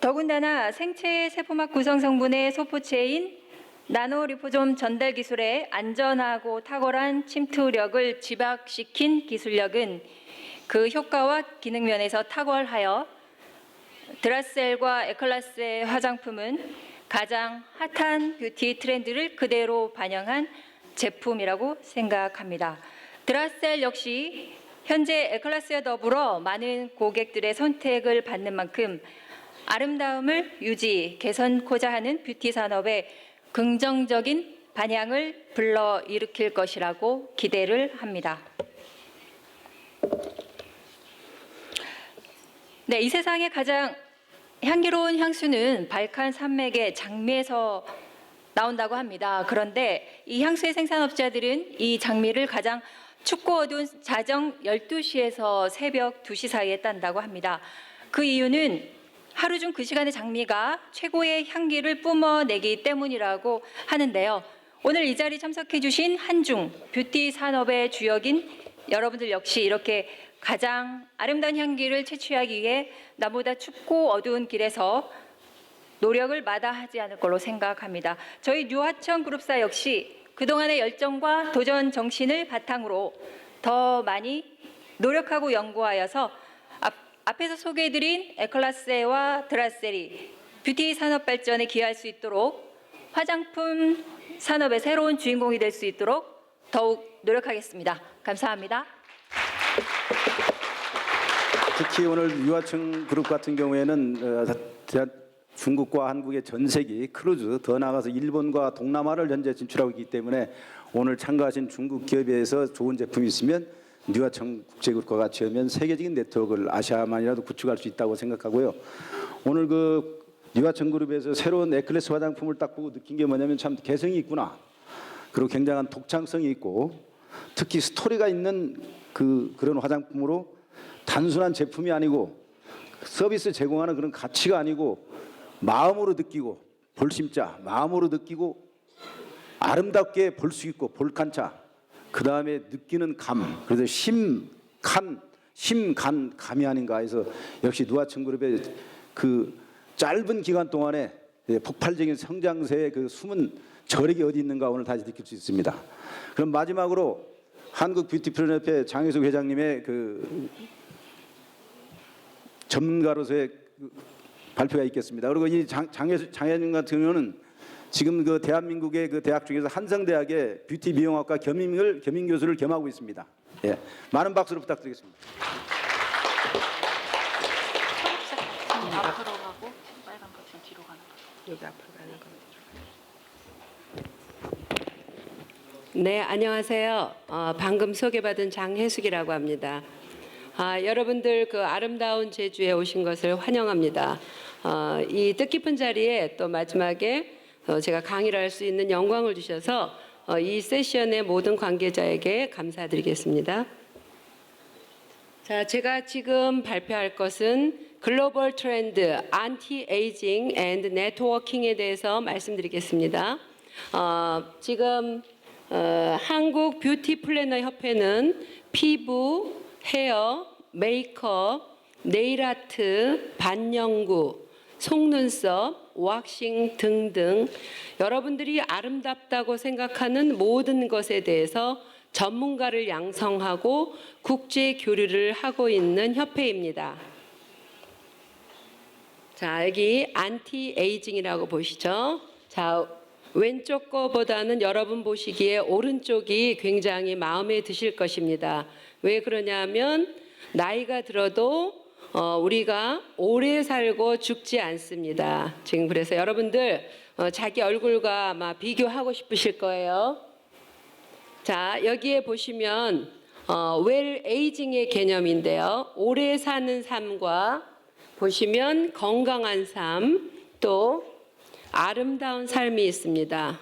더군다나 생체 세포막 구성 성분의 소포체인 나노리포솜 전달 기술의 안전하고 탁월한 침투력을 집약시킨 기술력은 그 효과와 기능 면에서 탁월하여 드라셀과 에클라세 화장품은 가장 핫한 뷰티 트렌드를 그대로 반영한 제품이라고 생각합니다. 드라셀 역시 현재 에클라세와 더불어 많은 고객들의 선택을 받는 만큼 아름다움을 유지, 개선코자 하는 뷰티 산업에 긍정적인 반향을 불러일으킬 것이라고 기대를 합니다. 네, 이 세상에 가장 향기로운 향수는 발칸 산맥의 장미에서 나온다고 합니다. 그런데 이 향수의 생산업자들은 이 장미를 가장 춥고 어두운 자정 12시에서 새벽 2시 사이에 딴다고 합니다. 그 이유는 하루 중 그 시간의 장미가 최고의 향기를 뿜어내기 때문이라고 하는데요. 오늘 이 자리에 참석해 주신 한중 뷰티 산업의 주역인 여러분들 역시 이렇게 가장 아름다운 향기를 채취하기 위해 나보다 춥고 어두운 길에서 노력을 마다하지 않을 걸로 생각합니다. 저희 뉴하천 그룹사 역시 그동안의 열정과 도전 정신을 바탕으로 더 많이 노력하고 연구하여서 앞에서 소개해드린 에클라세와 드라셀이 뷰티 산업 발전에 기여할 수 있도록 화장품 산업의 새로운 주인공이 될 수 있도록 더욱 노력하겠습니다. 감사합니다. 특히 오늘 유아청 그룹 같은 경우에는 중국과 한국의 전세기 크루즈 더 나아가서 일본과 동남아를 현재 진출하고 있기 때문에 오늘 참가하신 중국 기업에서 좋은 제품이 있으면 유아청 국제그룹과 같이 하면 세계적인 네트워크를 아시아만이라도 구축할 수 있다고 생각하고요. 오늘 그 유아청 그룹에서 새로운 에클레스 화장품을 딱 보고 느낀 게 뭐냐면 참 개성이 있구나. 그리고 굉장한 독창성이 있고 특히 스토리가 있는 그런 화장품으로 단순한 제품이 아니고 서비스 제공하는 그런 가치가 아니고 마음으로 느끼고 볼심자 마음으로 느끼고 아름답게 볼 수 있고 볼칸차 그 다음에 느끼는 감 그래서 심감이 아닌가 해서 역시 누아청 그룹의 그 짧은 기간 동안에 폭발적인 성장세의 그 숨은 저력이 어디 있는가 오늘 다시 느낄 수 있습니다. 그럼 마지막으로 한국 뷰티프로협회 장혜숙 회장님의 그 전문가로서의 발표가 있겠습니다. 그리고 이 장혜님 같은 경우는 지금 그 대한민국의 그 대학 중에서 한성대학의 뷰티 미용학과 겸임 교수를 겸하고 있습니다. 예, 많은 박수를 부탁드리겠습니다. 앞으로 가고 빨간 버튼 뒤로 가는 거. 여기 앞으로 가는 거. 네, 안녕하세요. 방금 소개받은 장혜숙이라고 합니다. 여러분들 그 아름다운 제주에 오신 것을 환영합니다. 이 뜻깊은 자리에 또 마지막에 제가 강의를 할 수 있는 영광을 주셔서 이 세션의 모든 관계자에게 감사드리겠습니다. 자, 제가 지금 발표할 것은 글로벌 트렌드 안티 에이징 앤드 네트워킹에 대해서 말씀드리겠습니다. 지금 한국 뷰티 플래너 협회는 피부, 헤어, 메이크업, 네일 아트, 반영구, 속눈썹, 왁싱 등등 여러분들이 아름답다고 생각하는 모든 것에 대해서 전문가를 양성하고 국제 교류를 하고 있는 협회입니다. 자, 여기 안티 에이징이라고 보시죠. 자, 왼쪽 거보다는 여러분 보시기에 오른쪽이 굉장히 마음에 드실 것입니다. 왜 그러냐면 나이가 들어도 우리가 오래 살고 죽지 않습니다. 지금 그래서 여러분들 자기 얼굴과 아마 비교하고 싶으실 거예요. 자, 여기에 보시면 웰 에이징의 개념인데요. 오래 사는 삶과 보시면 건강한 삶, 또 아름다운 삶이 있습니다.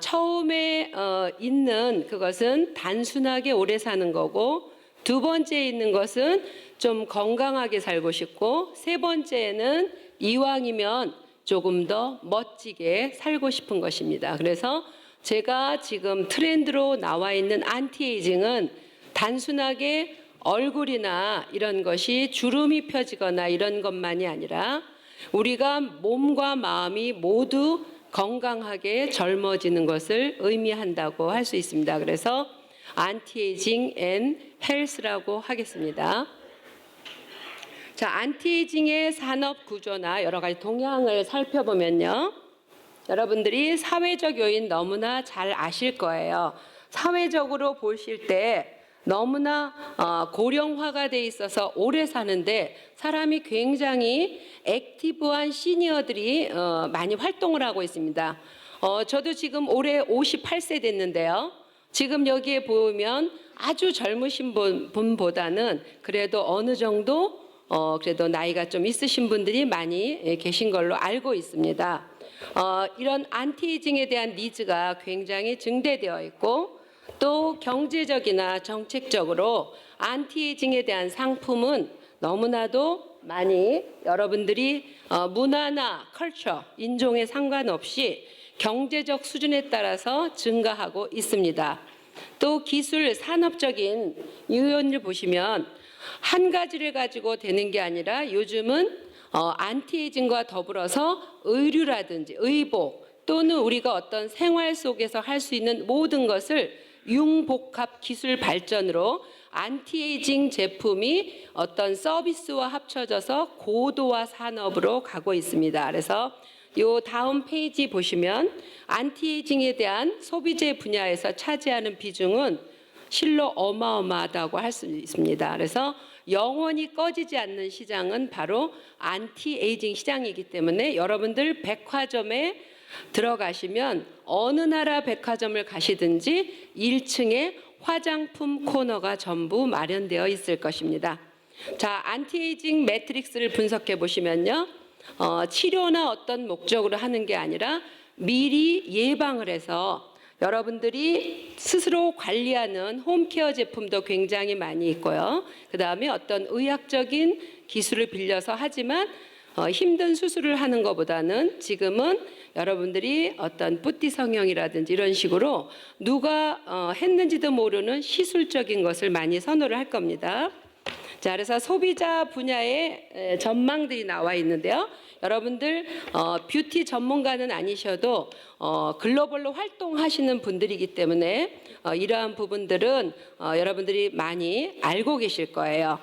처음에 있는 그것은 단순하게 오래 사는 거고 두 번째 있는 것은 좀 건강하게 살고 싶고 세 번째는 이왕이면 조금 더 멋지게 살고 싶은 것입니다. 그래서 제가 지금 트렌드로 나와 있는 안티에이징은 단순하게 얼굴이나 이런 것이 주름이 펴지거나 이런 것만이 아니라 우리가 몸과 마음이 모두 건강하게 젊어지는 것을 의미한다고 할 수 있습니다. 그래서 안티에이징 앤 헬스라고 하겠습니다. 자, 안티에이징의 산업 구조나 여러 가지 동향을 살펴보면요. 여러분들이 사회적 요인 너무나 잘 아실 거예요. 사회적으로 보실 때 너무나 고령화가 돼 있어서 오래 사는데 사람이 굉장히 액티브한 시니어들이 많이 활동을 하고 있습니다. 저도 지금 올해 58세 됐는데요. 지금 여기에 보면 아주 젊으신 분보다는 그래도 어느 정도 그래도 나이가 좀 있으신 분들이 많이 계신 걸로 알고 있습니다. 이런 안티에이징에 대한 니즈가 굉장히 증대되어 있고 또 경제적이나 정책적으로 안티에이징에 대한 상품은 너무나도 많이 여러분들이 문화나 컬처, 인종에 상관없이 경제적 수준에 따라서 증가하고 있습니다. 또 기술, 산업적인 요인을 보시면 한 가지를 가지고 되는 게 아니라 요즘은 안티에이징과 더불어서 의류라든지 의복 또는 우리가 어떤 생활 속에서 할 수 있는 모든 것을 융복합 기술 발전으로 안티에이징 제품이 어떤 서비스와 합쳐져서 고도화 산업으로 가고 있습니다. 그래서 요 다음 페이지 보시면 안티에이징에 대한 소비재 분야에서 차지하는 비중은 실로 어마어마하다고 할 수 있습니다. 그래서 영원히 꺼지지 않는 시장은 바로 안티에이징 시장이기 때문에 여러분들 백화점에 들어가시면 어느 나라 백화점을 가시든지 1층에 화장품 코너가 전부 마련되어 있을 것입니다. 자, 안티에이징 매트릭스를 분석해 보시면요. 치료나 어떤 목적으로 하는 게 아니라 미리 예방을 해서 여러분들이 스스로 관리하는 홈케어 제품도 굉장히 많이 있고요. 그다음에 어떤 의학적인 기술을 빌려서 하지만 힘든 수술을 하는 것보다는 지금은 여러분들이 어떤 뿌띠 성형이라든지 이런 식으로 누가 했는지도 모르는 시술적인 것을 많이 선호를 할 겁니다. 자, 그래서 소비자 분야의 전망들이 나와 있는데요. 여러분들 뷰티 전문가는 아니셔도 글로벌로 활동하시는 분들이기 때문에 이러한 부분들은 여러분들이 많이 알고 계실 거예요.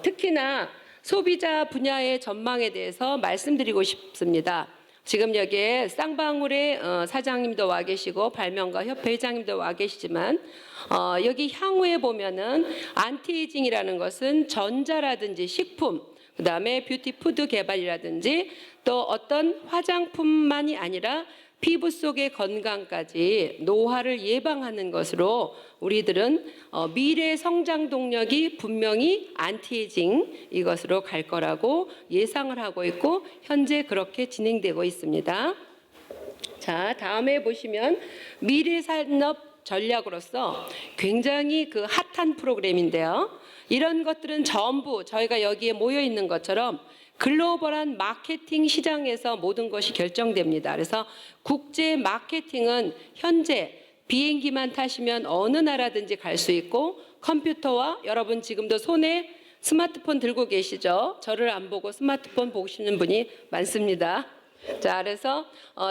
특히나 소비자 분야의 전망에 대해서 말씀드리고 싶습니다. 지금 여기에 쌍방울의 사장님도 와 계시고 발명가 협회 회장님도 와 계시지만 여기 향후에 보면은 안티에이징이라는 것은 전자라든지 식품, 그다음에 뷰티푸드 개발이라든지 또 어떤 화장품만이 아니라 피부 속의 건강까지 노화를 예방하는 것으로 우리들은 미래 성장 동력이 분명히 안티에이징 이것으로 갈 거라고 예상을 하고 있고 현재 그렇게 진행되고 있습니다. 자, 다음에 보시면 미래 산업 전략으로서 굉장히 그 핫한 프로그램인데요. 이런 것들은 전부 저희가 여기에 모여 있는 것처럼 글로벌한 마케팅 시장에서 모든 것이 결정됩니다. 그래서 국제 마케팅은 현재 비행기만 타시면 어느 나라든지 갈 수 있고 컴퓨터와 여러분 지금도 손에 스마트폰 들고 계시죠? 저를 안 보고 스마트폰 보시는 분이 많습니다. 자, 그래서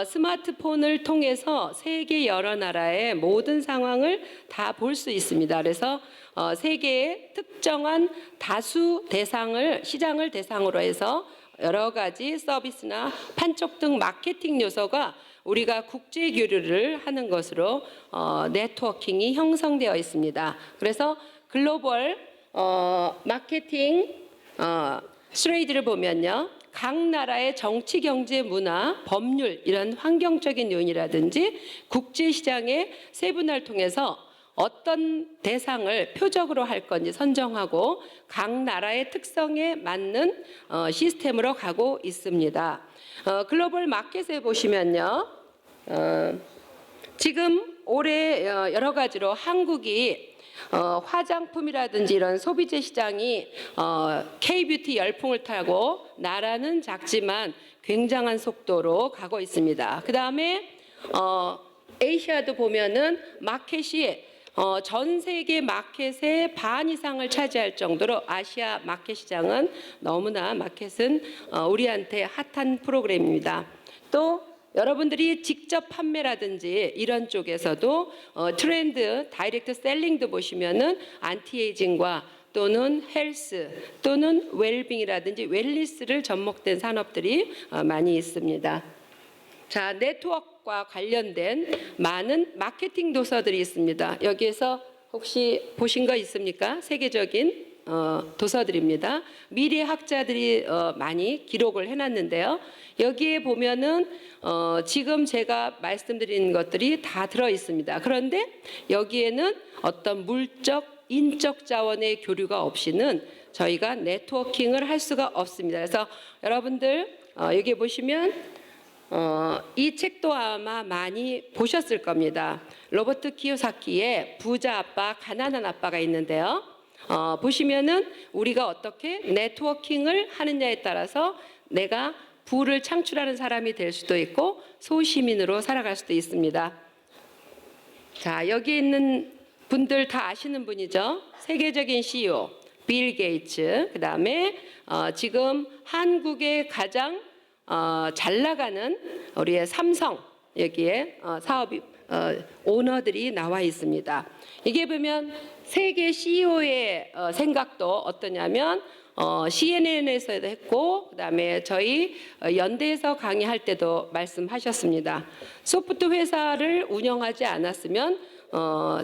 스마트폰을 통해서 세계 여러 나라의 모든 상황을 다 볼 수 있습니다. 그래서 세계의 특정한 다수 시장을 대상으로 해서 여러 가지 서비스나 판촉 등 마케팅 요소가 우리가 국제 교류를 하는 것으로 네트워킹이 형성되어 있습니다. 그래서 글로벌 마케팅 스트레이트를 보면요. 각 나라의 정치, 경제, 문화, 법률 이런 환경적인 요인이라든지 국제시장의 세분화를 통해서 어떤 대상을 표적으로 할 건지 선정하고 각 나라의 특성에 맞는 시스템으로 가고 있습니다. 글로벌 마켓에 보시면요. 지금 올해 여러 가지로 한국이 화장품이라든지 이런 소비재 시장이 K-뷰티 열풍을 타고 나라는 작지만 굉장한 속도로 가고 있습니다. 그 다음에 아시아도 보면은 마켓이 전 세계 마켓의 반 이상을 차지할 정도로 아시아 마켓 시장은 너무나 마켓은 우리한테 핫한 프로그램입니다. 또 여러분들이 직접 판매라든지 이런 쪽에서도 트렌드, 다이렉트 셀링도 보시면은 안티에이징과 또는 헬스 또는 웰빙이라든지 웰리스를 접목된 산업들이 많이 있습니다. 자, 네트워크와 관련된 많은 마케팅 도서들이 있습니다. 여기에서 혹시 보신 거 있습니까? 세계적인 도서들입니다. 미래 학자들이 많이 기록을 해놨는데요. 여기에 보면은 지금 제가 말씀드린 것들이 다 들어 있습니다. 그런데 여기에는 어떤 물적 인적 자원의 교류가 없이는 저희가 네트워킹을 할 수가 없습니다. 그래서 여러분들 여기 보시면 이 책도 아마 많이 보셨을 겁니다. 로버트 키요사키의 부자 아빠, 가난한 아빠가 있는데요. 보시면은 우리가 어떻게 네트워킹을 하느냐에 따라서 내가 부를 창출하는 사람이 될 수도 있고 소시민으로 살아갈 수도 있습니다. 자, 여기 있는 분들 다 아시는 분이죠. 세계적인 CEO 빌 게이츠, 그다음에 지금 한국의 가장 잘 나가는 우리의 삼성 여기에 사업이 오너들이 나와 있습니다. 이게 보면 세계 CEO의 생각도 어떠냐면 CNN에서도 했고 그다음에 저희 연대에서 강의할 때도 말씀하셨습니다. 소프트 회사를 운영하지 않았으면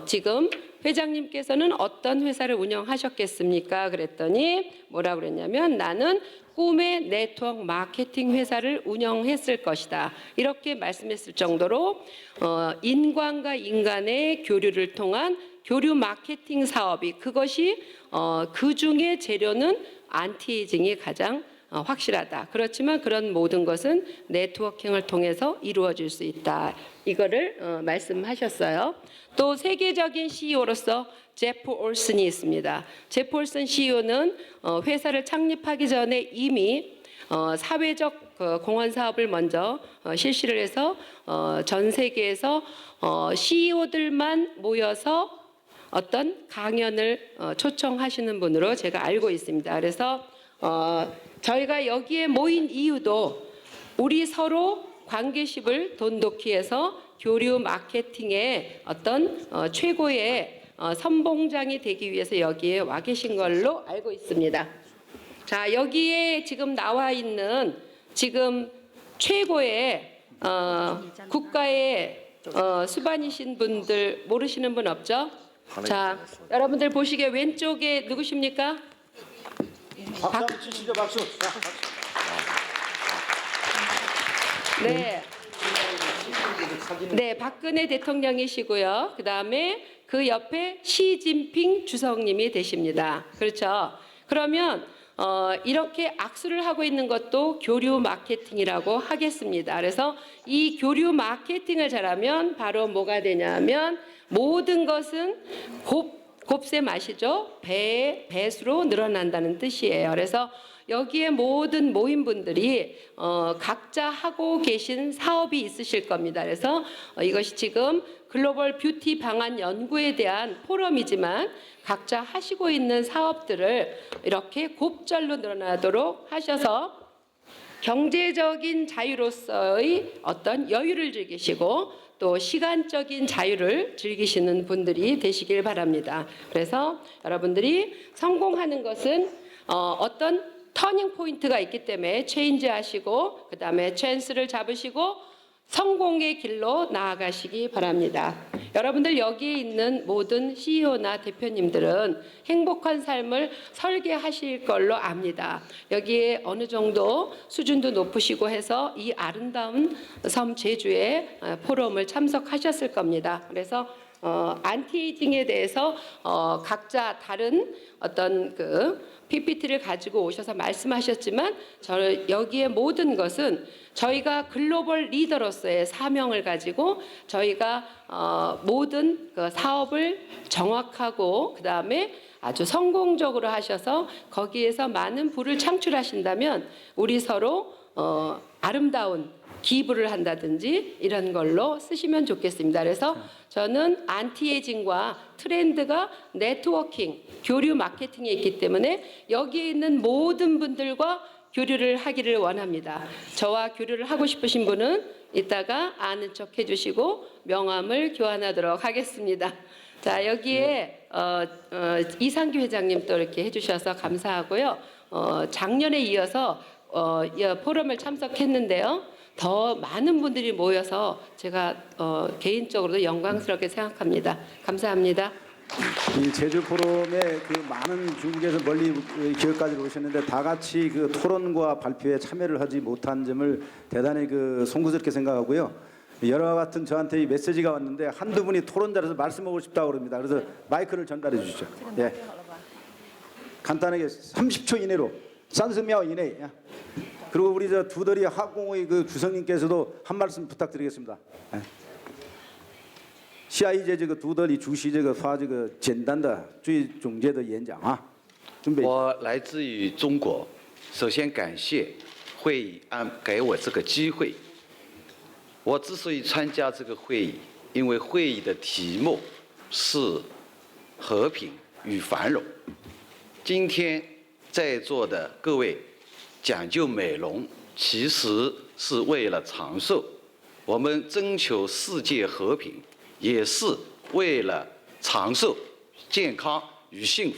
지금 회장님께서는 어떤 회사를 운영하셨겠습니까? 그랬더니 뭐라 그랬냐면 나는 꿈의 네트워크 마케팅 회사를 운영했을 것이다. 이렇게 말씀했을 정도로 인간과 인간의 교류를 통한 교류 마케팅 사업이 그것이 그 중에 재료는 안티에이징이 가장 확실하다. 그렇지만 그런 모든 것은 네트워킹을 통해서 이루어질 수 있다. 이거를 말씀하셨어요. 또 세계적인 CEO로서 제프 올슨이 있습니다. 제프 올슨 CEO는 회사를 창립하기 전에 이미 사회적 공헌 사업을 먼저 실시를 해서 전 세계에서 CEO들만 모여서 어떤 강연을 초청하시는 분으로 제가 알고 있습니다. 그래서 저희가 여기에 모인 이유도 우리 서로 관계십을 돈독히 해서 교류 마케팅의 어떤 최고의 선봉장이 되기 위해서 여기에 와 계신 걸로 알고 있습니다. 자, 여기에 지금 나와 있는 지금 최고의 국가의 수반이신 분들 모르시는 분 없죠? 자, 여러분들 보시기에 왼쪽에 누구십니까? 박수 한번 치시죠, 박수. 네. 네, 박근혜 대통령이시고요. 그다음에 그 옆에 시진핑 주석님이 되십니다. 그렇죠? 그러면 이렇게 악수를 하고 있는 것도 교류 마케팅이라고 하겠습니다. 그래서 이 교류 마케팅을 잘하면 바로 뭐가 되냐면 모든 것은 곱셈 아시죠? 배수로 늘어난다는 뜻이에요. 그래서 여기에 모든 모임분들이 각자 하고 계신 사업이 있으실 겁니다. 그래서 이것이 지금 글로벌 뷰티 방안 연구에 대한 포럼이지만 각자 하시고 있는 사업들을 이렇게 곱절로 늘어나도록 하셔서 경제적인 자유로서의 어떤 여유를 즐기시고 또 시간적인 자유를 즐기시는 분들이 되시길 바랍니다. 그래서 여러분들이 성공하는 것은 어떤 터닝 포인트가 있기 때문에 체인지하시고 그다음에 찬스를 잡으시고 성공의 길로 나아가시기 바랍니다. 여러분들 여기에 있는 모든 CEO나 대표님들은 행복한 삶을 설계하실 걸로 압니다. 여기에 어느 정도 수준도 높으시고 해서 이 아름다운 섬 제주에 포럼을 참석하셨을 겁니다. 그래서 안티에이징에 대해서 각자 다른 어떤 그 PPT를 가지고 오셔서 말씀하셨지만 저는 여기에 모든 것은 저희가 글로벌 리더로서의 사명을 가지고 저희가 모든 그 사업을 정확하고 그다음에 아주 성공적으로 하셔서 거기에서 많은 부를 창출하신다면 우리 서로 아름다운 기부를 한다든지 이런 걸로 쓰시면 좋겠습니다. 그래서 저는 안티에이징과 트렌드가 네트워킹, 교류 마케팅에 있기 때문에 여기에 있는 모든 분들과 교류를 하기를 원합니다. 저와 교류를 하고 싶으신 분은 이따가 아는 척 해주시고 명함을 교환하도록 하겠습니다. 자, 여기에 이상규 회장님 또 이렇게 해주셔서 감사하고요. 작년에 이어서 포럼을 참석했는데요. 더 많은 분들이 모여서 제가 개인적으로도 영광스럽게 생각합니다. 감사합니다. 이 제주 포럼에 그 많은 중국에서 멀리 기업까지 오셨는데 다 같이 그 토론과 발표에 참여를 하지 못한 점을 대단히 그 송구스럽게 생각하고요. 여러 같은 저한테 이 메시지가 왔는데 한두 분이 토론자라서 말씀하고 싶다고 그럽니다. 그래서 마이크를 전달해 주시죠. 예. 간단하게 30초 이내로, 30초 이내. 예. 그리고 우리 저 두더리 학공의 그 주성님께서도 한 말씀 부탁드리겠습니다. 예. 下一节这个读德里主席这个发这个简单的最总结的演讲啊，准备。我来自于中国，首先感谢会议给我这个机会。我之所以参加这个会议，因为会议的题目是和平与繁荣。今天在座的各位讲究美容，其实是为了长寿。我们征求世界和平，也是为了长寿、健康与幸福。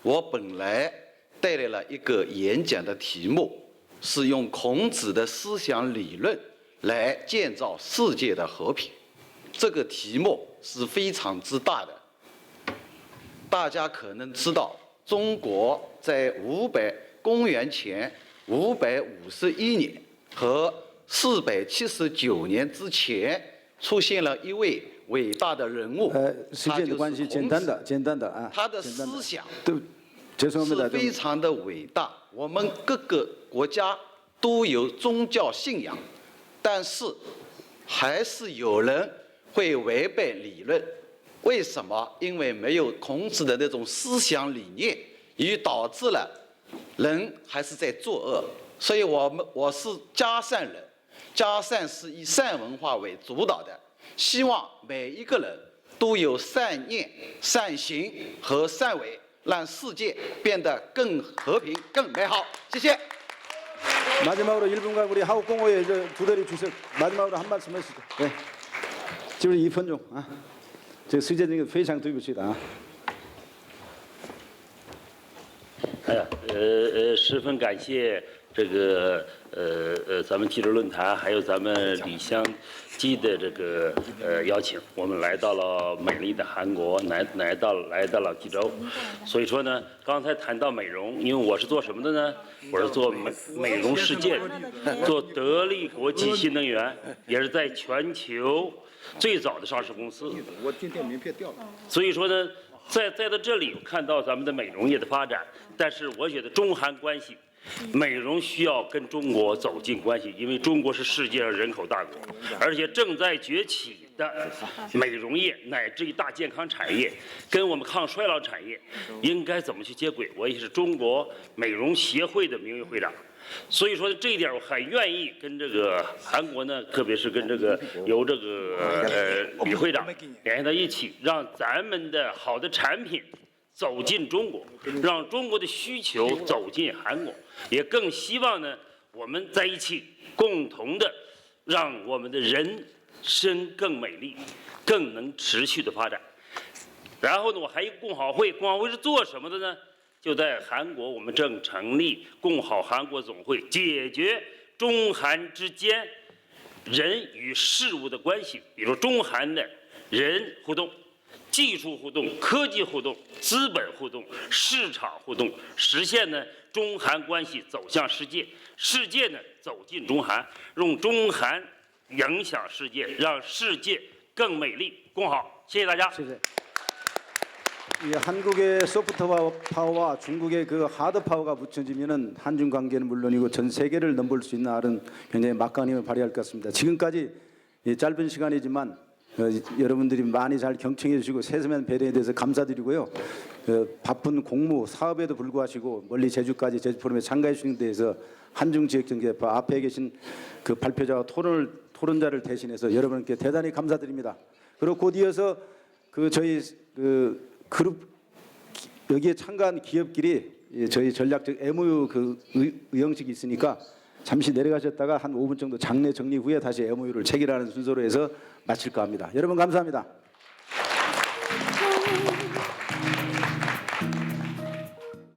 我本来带来了一个演讲的题目，是用孔子的思想理论来建造世界的和平。这个题目是非常之大的。大家可能知道，中国在公元前551年和479年之前，出现了一位伟大的人物。时间的关系，简单的啊。他的思想是非常的伟大。我们各个国家都有宗教信仰，但是还是有人会违背理论。为什么？因为没有孔子的那种思想理念，以导致了人还是在作恶。所以我是嘉善人，嘉善是以善文化为主导的，希望每一个人都有善念、善行和善为，让世界变得更和平、更美好。谢谢。 마지막으로 1분간 우리 하국공호의 두더리 주석 마지막으로 한 말씀 하시죠. 네. 지금 2分钟啊，这个时间这个非常对不起的啊。哎呀，十分感谢这个咱们记者论坛，还有咱们李湘基的这个邀请，我们来到了美丽的韩国，来到了济州。所以说呢，刚才谈到美容，因为我是做什么的呢？我是做美容世界的，做得力国际新能源，也是在全球最早的上市公司。我今天名片掉了。所以说呢，在到这里看到咱们的美容业的发展，但是我觉得中韩关系。 美容需要跟中国走进关系，因为中国是世界上人口大国，而且正在崛起的美容业乃至于大健康产业，跟我们抗衰老产业应该怎么去接轨？我也是中国美容协会的名誉会长，所以说这一点我很愿意跟这个韩国呢，特别是跟这个由这个李会长联系到一起，让咱们的好的产品。 走进中国，让中国的需求走进韩国，也更希望呢，我们在一起共同的，让我们的人生更美丽，更能持续的发展。然后呢，我还有一个共好会，共好会是做什么的呢？就在韩国，我们正成立共好韩国总会，解决中韩之间人与事物的关系，比如中韩的人互动。 技术互动、科技互动、资本互动、市场互动，实现呢中韩关系走向世界，世界呢走进中韩，用中韩影响世界，让世界更美丽、更好。谢谢大家。谢谢。 이 한국의 소프트 파워와 중국의 그 하드 파워가 붙여지면은 한중 관계는 물론이고 전 세계를 넘볼 수 있는 아는 굉장히 막강한 힘을 발휘할 것 같습니다. 지금까지 이 짧은 시간이지만 여러분들이 많이 잘 경청해 주시고 세세한 배려에 대해서 감사드리고요. 바쁜 공무 사업에도 불구하시고 멀리 제주까지 제주 포럼에 참가해 주신 데에서 한중 지역 경제파 앞에 계신 그 발표자와 토론자를 대신해서 여러분께 대단히 감사드립니다. 그리고 곧 이어서 그 저희 그 그룹 여기에 참가한 기업끼리 저희 전략적 MOU 그 의형식이 있으니까 잠시 내려가셨다가 한 5분 정도 장례 정리 후에 다시 MOU를 체결하는 순서로 해서 마칠까 합니다. 여러분 감사합니다.